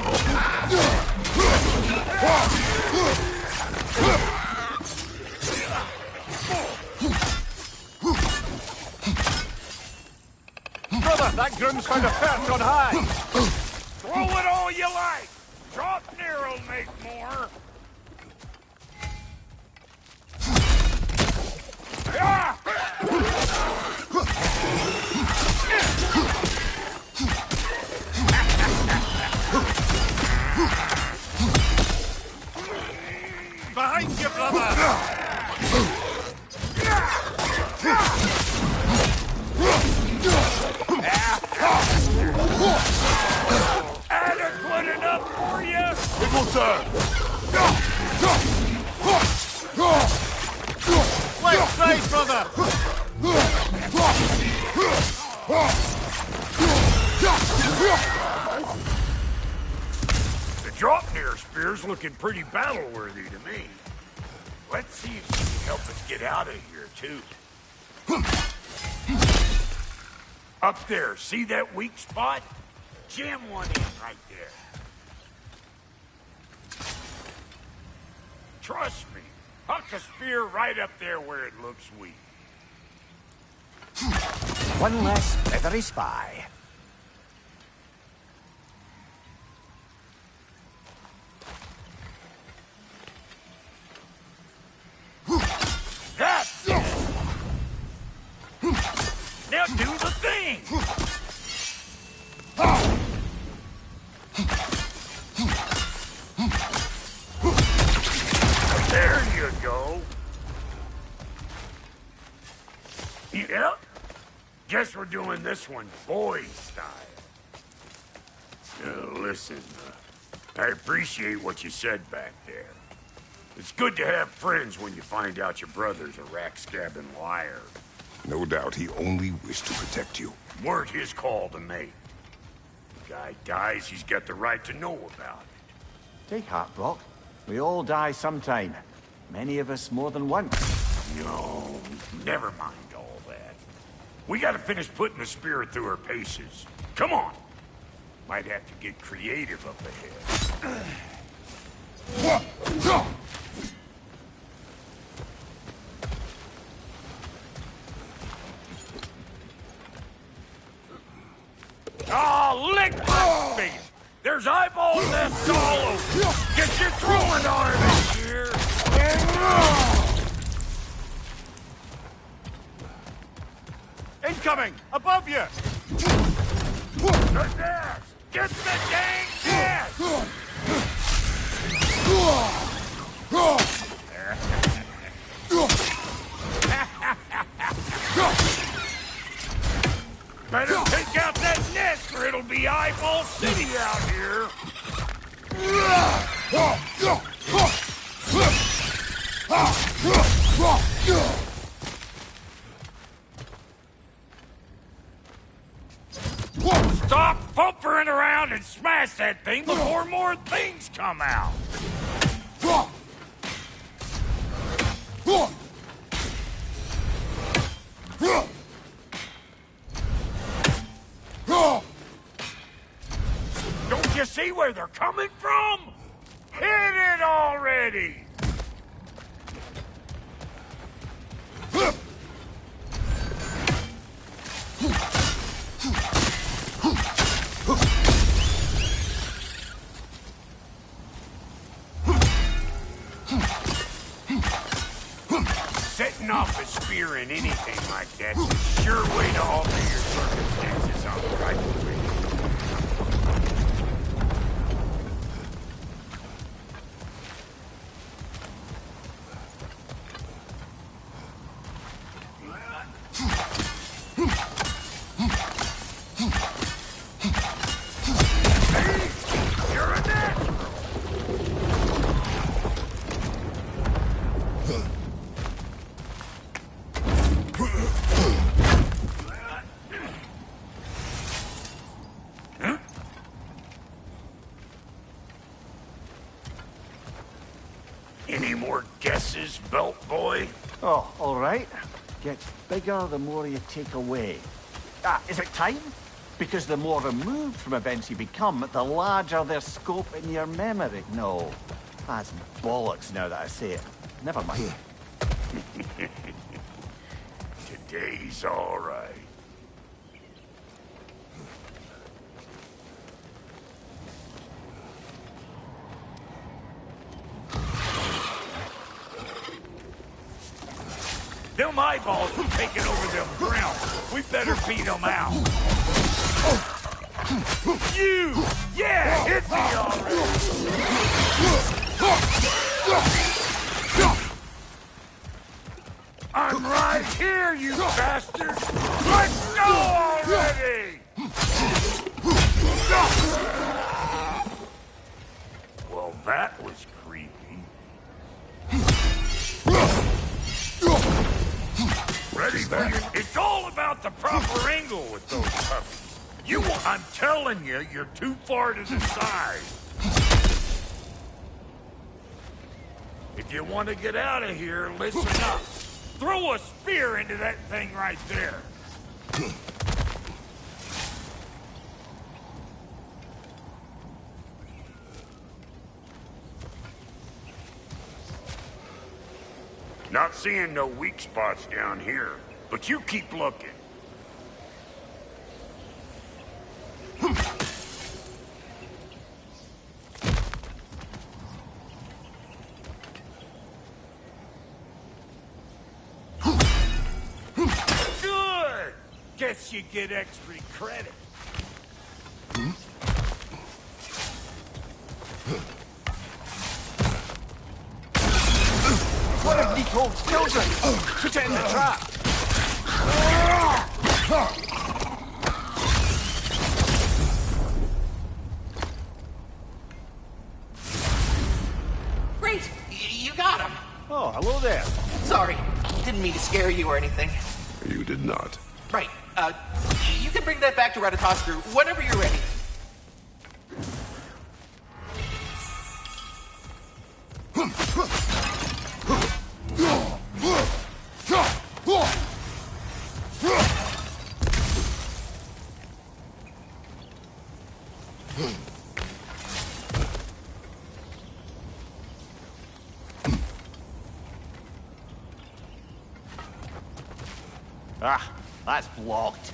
Brother, that groom's found a perch on high. Throw it all you like! Drop near'll make more! Ah! Behind you, brother! Adequate enough for you? It will serve. Let's try, brother! The drop-near spear's looking pretty battle-worthy to me. Let's see if she can help us get out of here, too. Up there, see that weak spot? Jam one in right there. Trust me, huck a spear right up there where it looks weak. One less feathery spy. That's it! Now do the thing! There you go. Yep. Guess we're doing this one boy style. Listen, I appreciate what you said back there. It's good to have friends when you find out your brother's a rack-scabbing liar. No doubt he only wished to protect you. Weren't his call to make. The guy dies, he's got the right to know about it. Take heart, Brock. We all die sometime. Many of us more than once. No, never mind all that. We gotta finish putting the spirit through her paces. Come on! Might have to get creative up ahead. Oh, lick my face! There's eyeball nests all over! Get your throwing arm in here! Incoming! Above you! The nest! Get the dang nest! Better take out that nest or it'll be Eyeball City out here! Stop pumpering around and smash that thing before more things come out! Don't you see where they're coming from? Hit it already! Setting off a spear in anything like that's a sure way to alter your circumstances on the right way. Any more guesses, belt boy? Oh, all right. Gets bigger the more you take away. Is it time? Because the more removed from events you become, the larger their scope in your memory. No, that's bollocks now that I say it. Never mind. Today's all right. Them eyeballs are taking over them grounds. We better beat them out. You! Yeah, hit me already! I'm right here, you bastard! Let's go already! Well, that was creepy. Ready, baby? It's all about the proper angle with those puppies. I'm telling you, you're too far to the side. If you want to get out of here, listen up. Throw a spear into that thing right there. Not seeing no weak spots down here, but you keep looking. Good! Guess you get extra credit. What if Nicole's children? Put it in the trap. Great! You got him! Oh, hello there. Sorry, didn't mean to scare you or anything. You did not. Right, you can bring that back to Ragnarok whenever you're ready. Ah, that's blocked.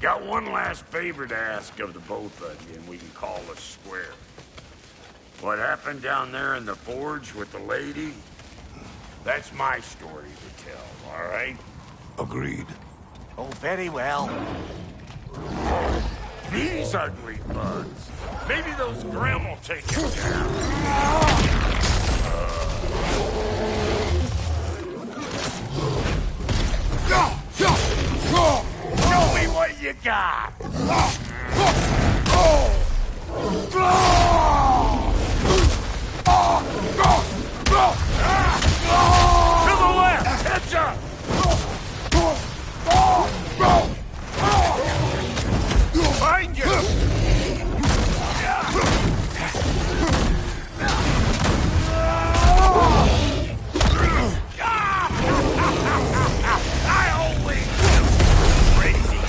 Got one last favor to ask of the both of you, and we can call us square. What happened down there in the forge with the lady? That's my story to tell, all right? Agreed. Oh, very well. These ugly bugs. Maybe those Grim will take him down. Show me what you got! To the left! Heads up! Find you! I always knew crazy.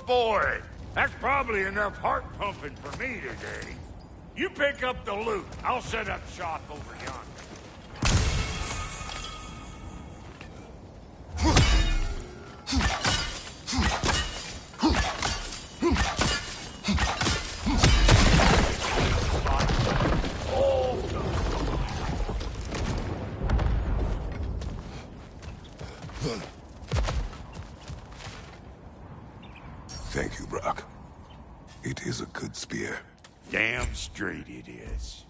Boy, that's probably enough heart pumping for me today. You pick up the loot. I'll set up shop over yonder. Thank you, Brock. It is a good spear. Damn straight it is.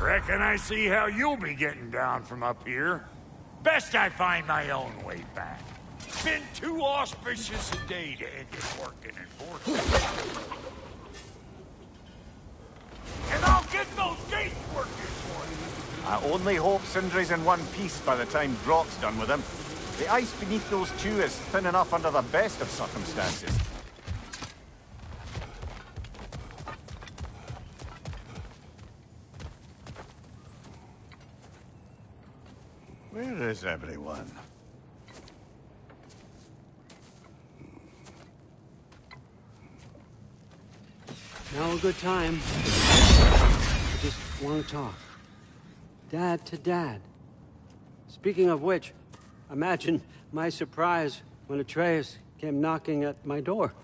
Reckon I see how you'll be getting down from up here. Best I find my own way back. Been too auspicious a day to end it working and forcing. And I'll get those gates working for you. I only hope Sindri's in one piece by the time Brock's done with him. The ice beneath those two is thin enough under the best of circumstances. Where is everyone? Now a good time. I just want to talk. Dad to Dad. Speaking of which, imagine my surprise when Atreus came knocking at my door.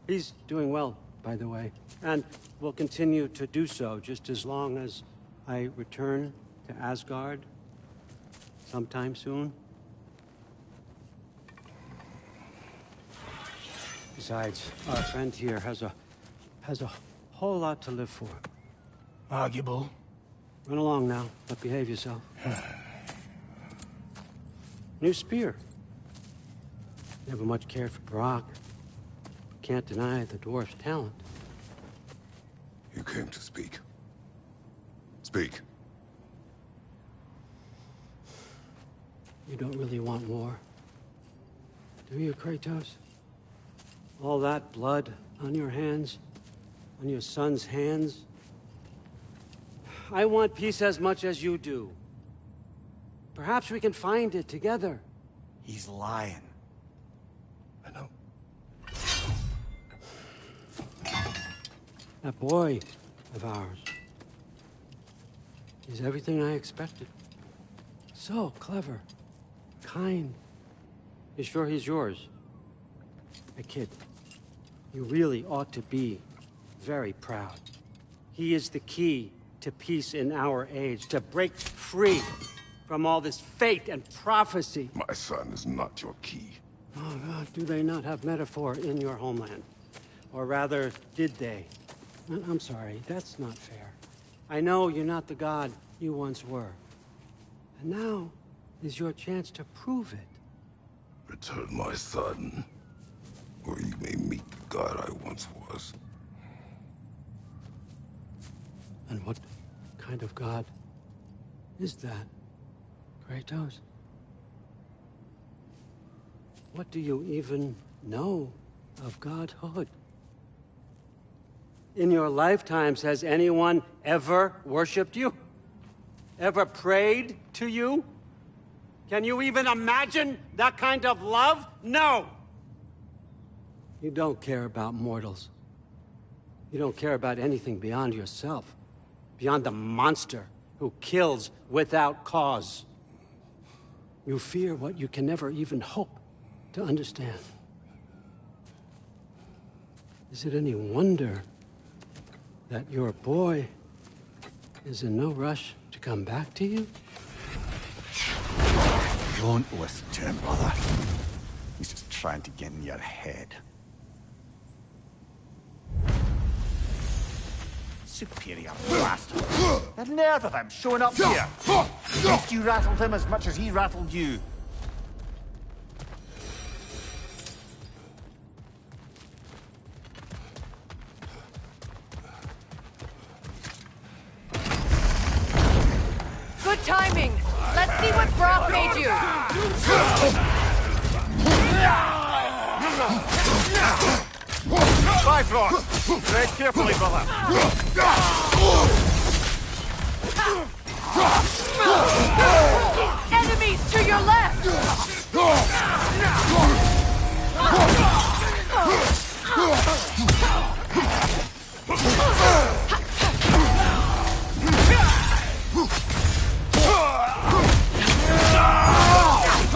He's doing well, by the way, and will continue to do so just as long as I return to Asgard sometime soon. Besides, our friend here has a whole lot to live for. Arguable. Run along now, but behave yourself. New spear. Never much cared for Brock. Can't deny the dwarf's talent. You came to speak. Speak. You don't really want war, do you, Kratos? All that blood on your hands, on your son's hands? I want peace as much as you do. Perhaps we can find it together. He's lying. I know. That boy of ours. He's everything I expected. So clever. Kind. You sure he's yours? Hey, kid. You really ought to be very proud. He is the key to peace in our age, to break free from all this fate and prophecy. My son is not your key. Oh, God, do they not have metaphor in your homeland? Or rather, did they? I'm sorry, that's not fair. I know you're not the god you once were. And now is your chance to prove it. Return my son, or you may meet the god I once was. And what kind of god is that, Kratos? What do you even know of godhood? In your lifetimes, has anyone ever worshipped you? Ever prayed to you? Can you even imagine that kind of love? No! You don't care about mortals. You don't care about anything beyond yourself. Beyond the monster who kills without cause. You fear what you can never even hope to understand. Is it any wonder that your boy is in no rush to come back to you? Don't listen to him, brother. He's just trying to get in your head. Superior bastard. The nerve of him showing up here. Guessed you rattled him as much as he rattled you. Good timing. Let's see what Brock made you. Bifrost! Tread carefully, brother. Enemies to your left!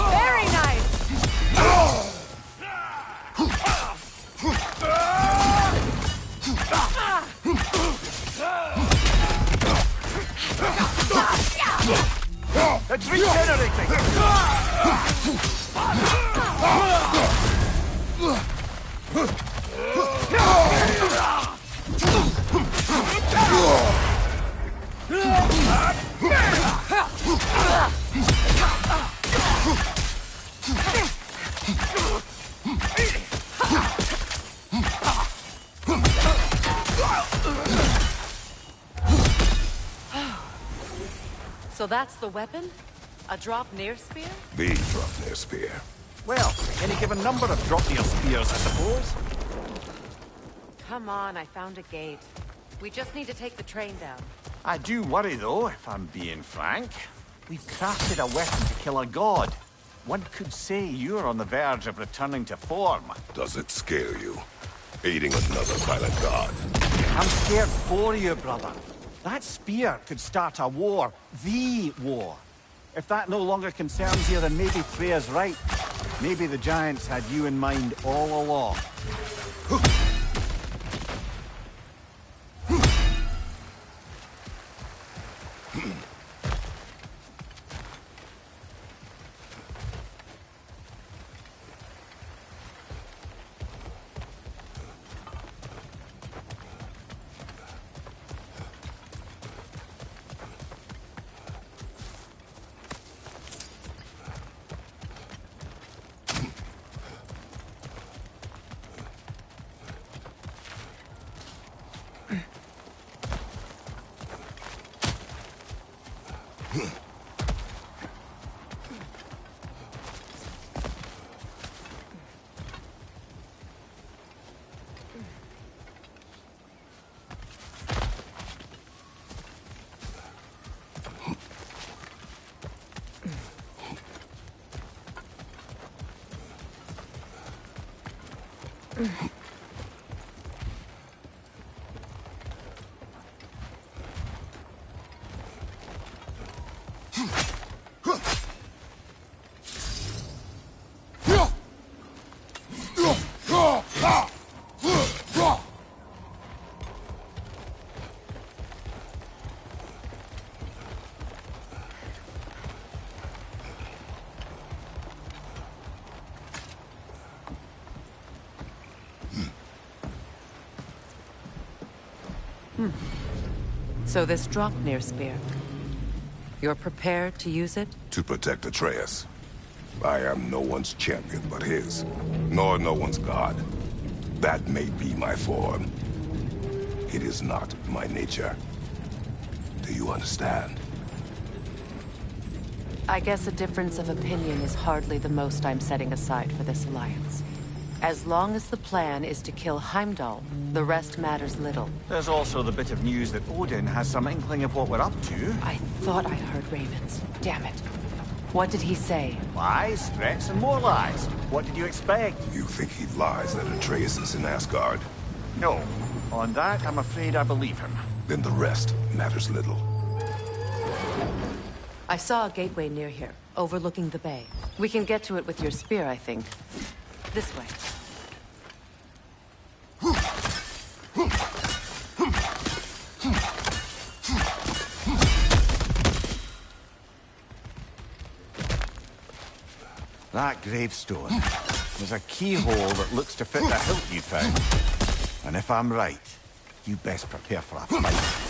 Very nice! It's regenerating! So that's the weapon? A drop near spear? The drop near spear. Well, any given number of drop near spears, I suppose. Come on, I found a gate. We just need to take the train down. I do worry, though, if I'm being frank. We've crafted a weapon to kill a god. One could say you're on the verge of returning to form. Does it scare you? Aiding another violent god? I'm scared for you, brother. That spear could start a war. The war. If that no longer concerns you, then maybe Freya's right. Maybe the Giants had you in mind all along. So this Draupnir spear. You're prepared to use it? To protect Atreus. I am no one's champion but his, nor no one's god. That may be my form. It is not my nature. Do you understand? I guess a difference of opinion is hardly the most I'm setting aside for this alliance. As long as the plan is to kill Heimdall, the rest matters little. There's also the bit of news that Odin has some inkling of what we're up to. I thought I heard ravens. Damn it. What did he say? Lies, threats, and more lies. What did you expect? You think he lies that Atreus is in Asgard? No. On that, I'm afraid I believe him. Then the rest matters little. I saw a gateway near here, overlooking the bay. We can get to it with your spear, I think. This way. That gravestone. There's a keyhole that looks to fit the hilt you found. And if I'm right, you best prepare for a fight.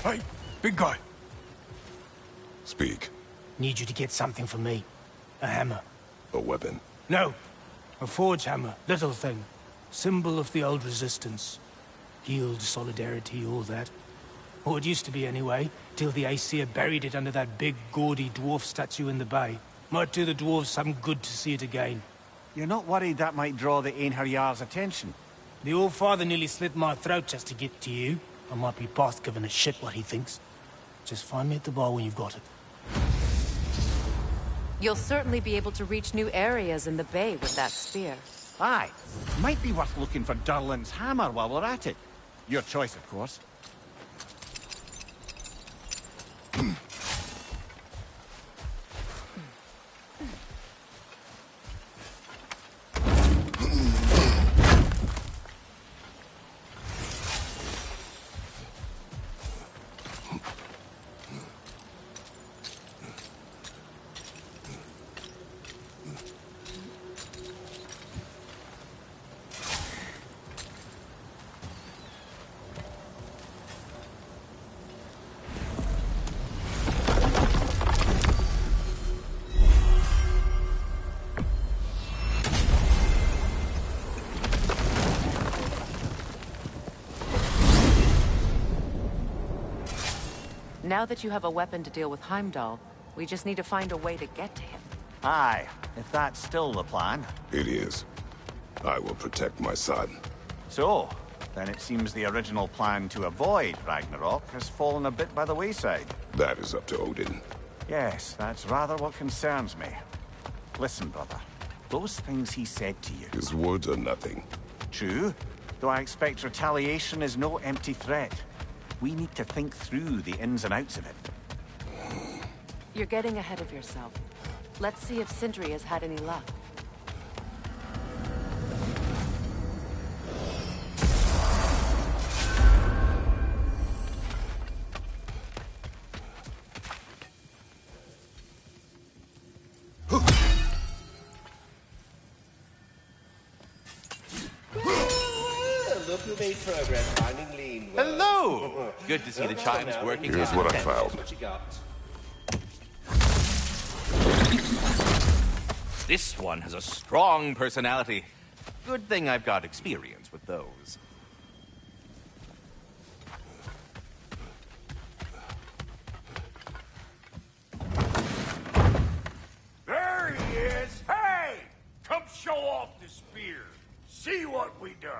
Hey, big guy. Speak. Need you to get something for me. A hammer. A weapon. No. A forge hammer. Little thing. Symbol of the old resistance. Guild, solidarity, all that. Or it used to be anyway, till the Aesir buried it under that big, gaudy dwarf statue in the bay. Might do the dwarves some good to see it again. You're not worried that might draw the Einherjar's attention? The All-Father nearly slit my throat just to get to you. I might be past giving a shit what he thinks. Just find me at the bar when you've got it. You'll certainly be able to reach new areas in the bay with that spear. Aye. Might be worth looking for Durlin's hammer while we're at it. Your choice, of course. Now that you have a weapon to deal with Heimdall, we just need to find a way to get to him. Aye, if that's still the plan. It is. I will protect my son. So, then it seems the original plan to avoid Ragnarok has fallen a bit by the wayside. That is up to Odin. Yes, that's rather what concerns me. Listen, brother. Those things he said to you... His words are nothing. True, though I expect retaliation is no empty threat. We need to think through the ins and outs of it. You're getting ahead of yourself. Let's see if Sindri has had any luck. Look who made progress finding lean. Hello! Good to see the chimes working. Here's what I found. What you got? This one has a strong personality. Good thing I've got experience with those. There he is! Hey! Come show off the spear. See what we done.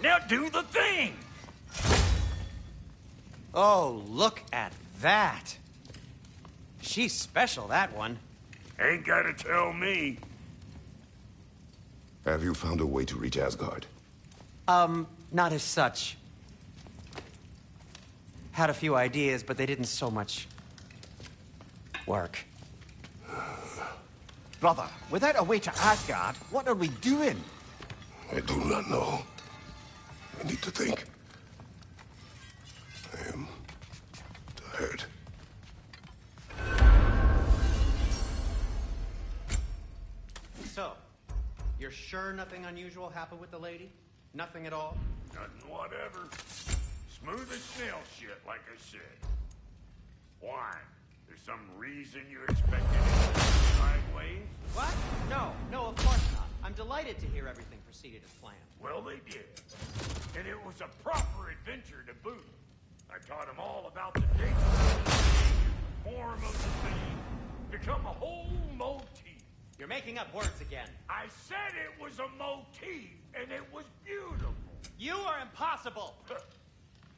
Now do the thing! Oh, look at that. She's special, that one. Ain't gotta tell me. Have you found a way to reach Asgard? Not as such. Had a few ideas, but they didn't so much work. Brother, without a way to Asgard, what are we doing? I do not know. I need to think. I am tired. So, you're sure nothing unusual happened with the lady? Nothing at all? Nothing whatever. Smooth as snail shit, like I said. Why? There's some reason you expected it to go sideways? What? No, of course not. I'm delighted to hear everything proceeded as planned. Well, they did. And it was a proper adventure to boot. I taught them all about the nature of the thing, the form of the thing, become a whole motif. You're making up words again. I said it was a motif, and it was beautiful. You are impossible.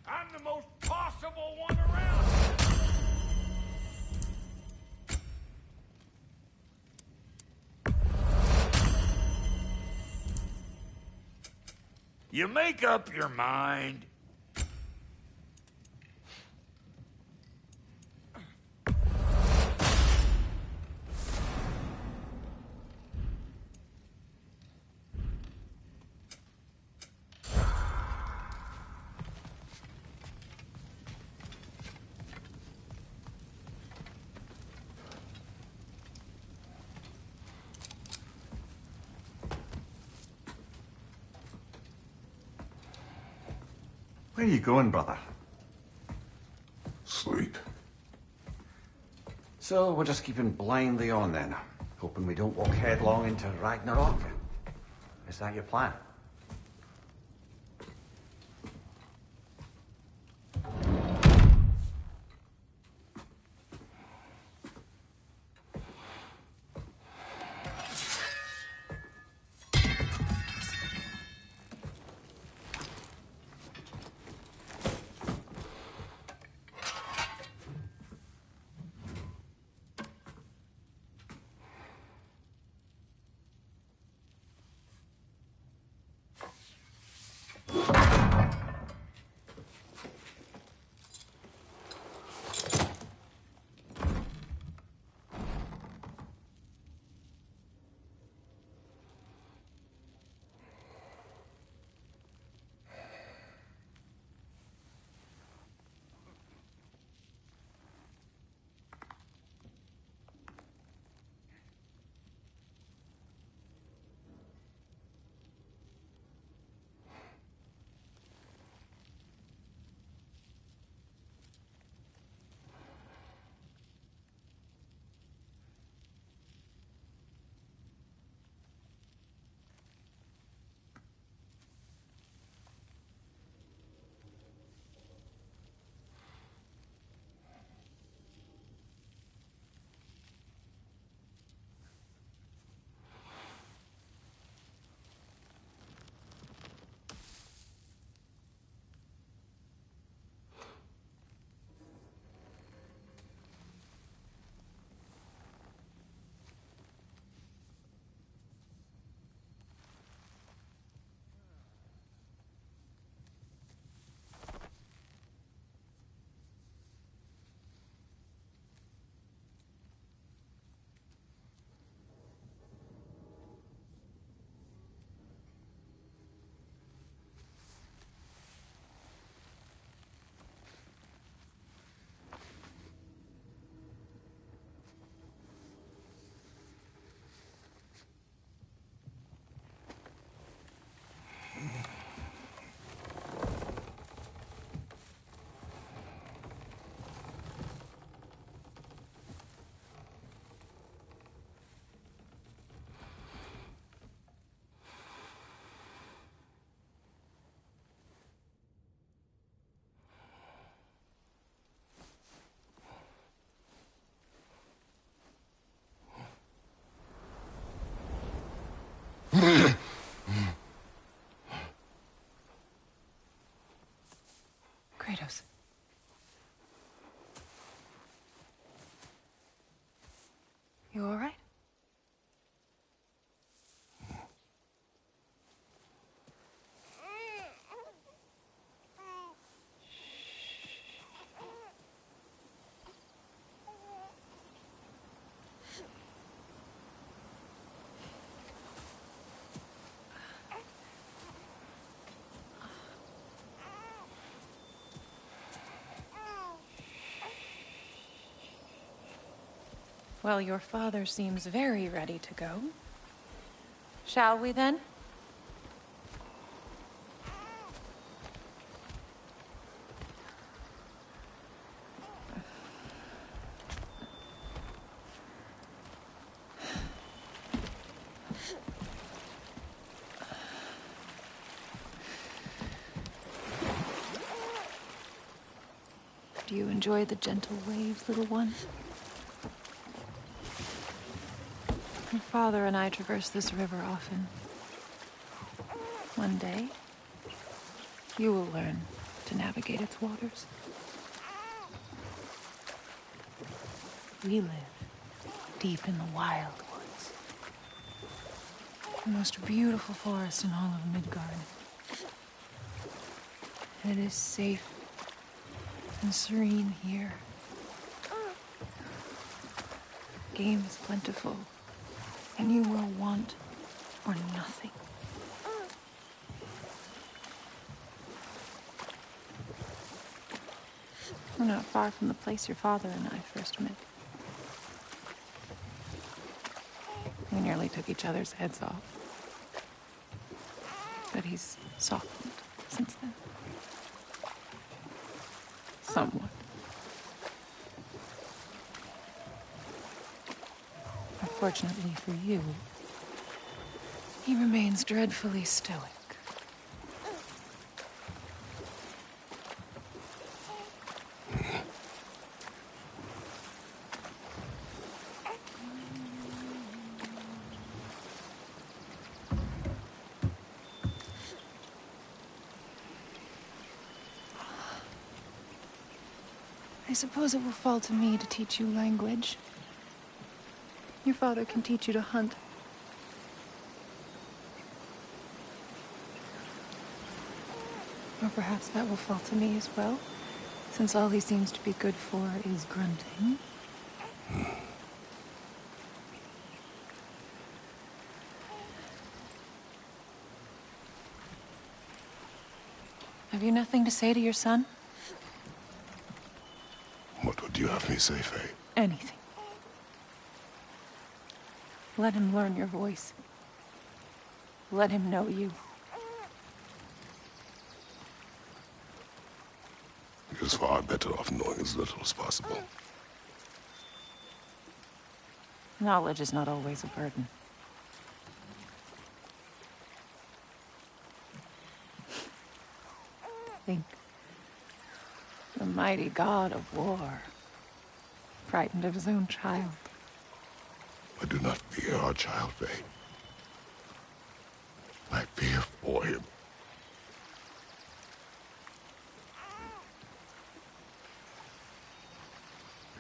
I'm the most possible one around. You make up your mind. Where are you going, brother? Sleep. So we're just keeping blindly on then, hoping we don't walk headlong into Ragnarok. Is that your plan? Well, your father seems very ready to go. Shall we then? Do you enjoy the gentle waves, little one? Your father and I traverse this river often. One day, you will learn to navigate its waters. We live deep in the wild woods. The most beautiful forest in all of Midgard. It is safe and serene here. Game is plentiful, and you will want for nothing. We're not far from the place your father and I first met. We nearly took each other's heads off. But he's softened since then. Somewhat. Unfortunately for you, he remains dreadfully stoic. I suppose it will fall to me to teach you language. Your father can teach you to hunt. Or perhaps that will fall to me as well, since all he seems to be good for is grunting. Have you nothing to say to your son? What would you have me say, Faye? Anything. Let him learn your voice. Let him know you. He is far better off knowing as little as possible. Knowledge is not always a burden. Think. The mighty god of war, frightened of his own child. I do not fear our child, Faye. I fear for him.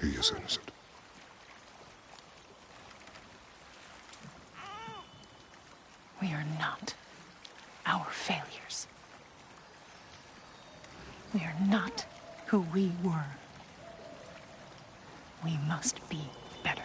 He is innocent. We are not our failures. We are not who we were. We must be better.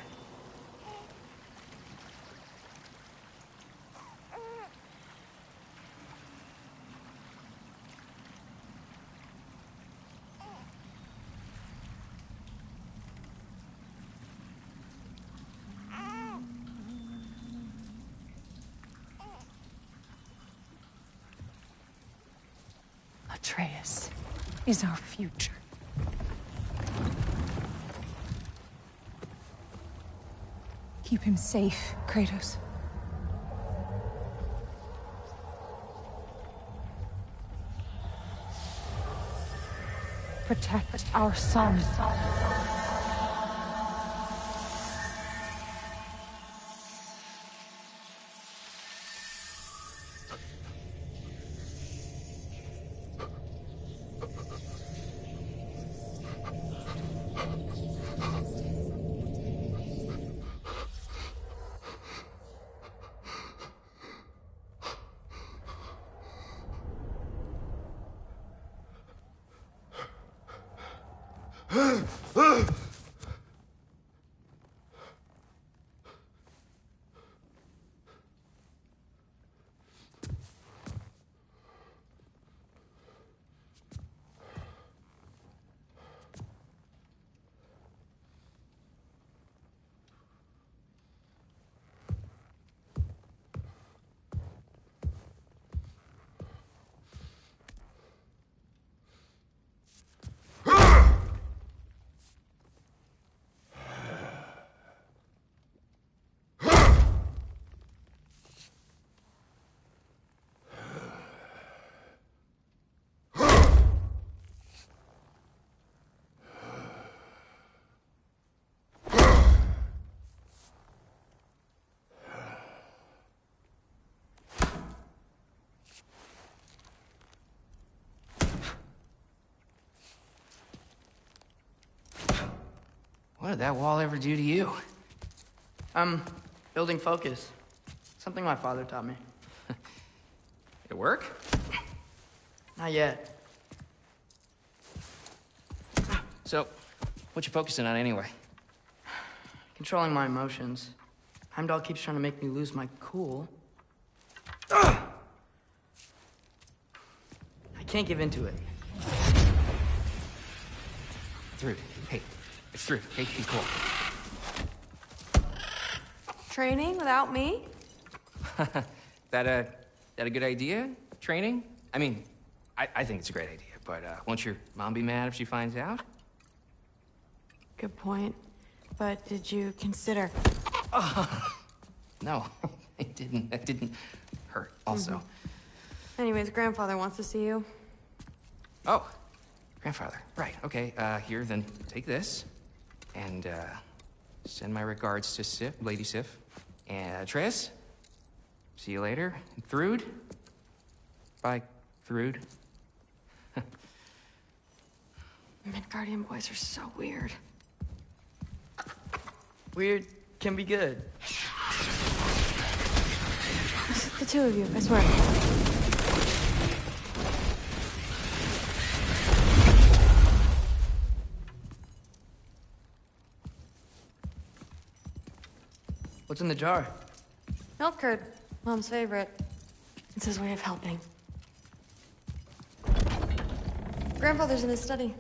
Atreus is our future. Keep him safe, Kratos. Protect our son. did that wall ever do to you? Building focus. Something my father taught me. It work? Not yet. So, what you focusing on anyway? Controlling my emotions. Heimdall keeps trying to make me lose my cool. I can't give into it. Thrud, hey, it's Thrud. Hey, be cool. Training without me? That a good idea? Training? I mean, I think it's a great idea, but won't your mom be mad if she finds out? Good point. But did you consider... No, it didn't. That didn't hurt, also. Anyways, grandfather wants to see you. Oh, grandfather. Right, okay. Here, then take this. And, send my regards to Sif, Lady Sif. And Atreus. See you later. And Thrud. Bye, Thrud. Midgardian boys are so weird. Weird can be good. The two of you, I swear. What's in the jar? Milk curd. Mom's favorite. It's his way of helping. Grandfather's in his study.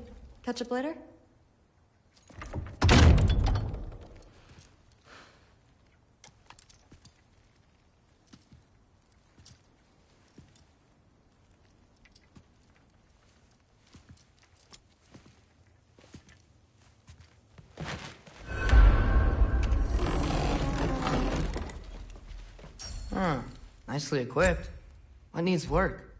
Catch up later? Nicely equipped. What needs work?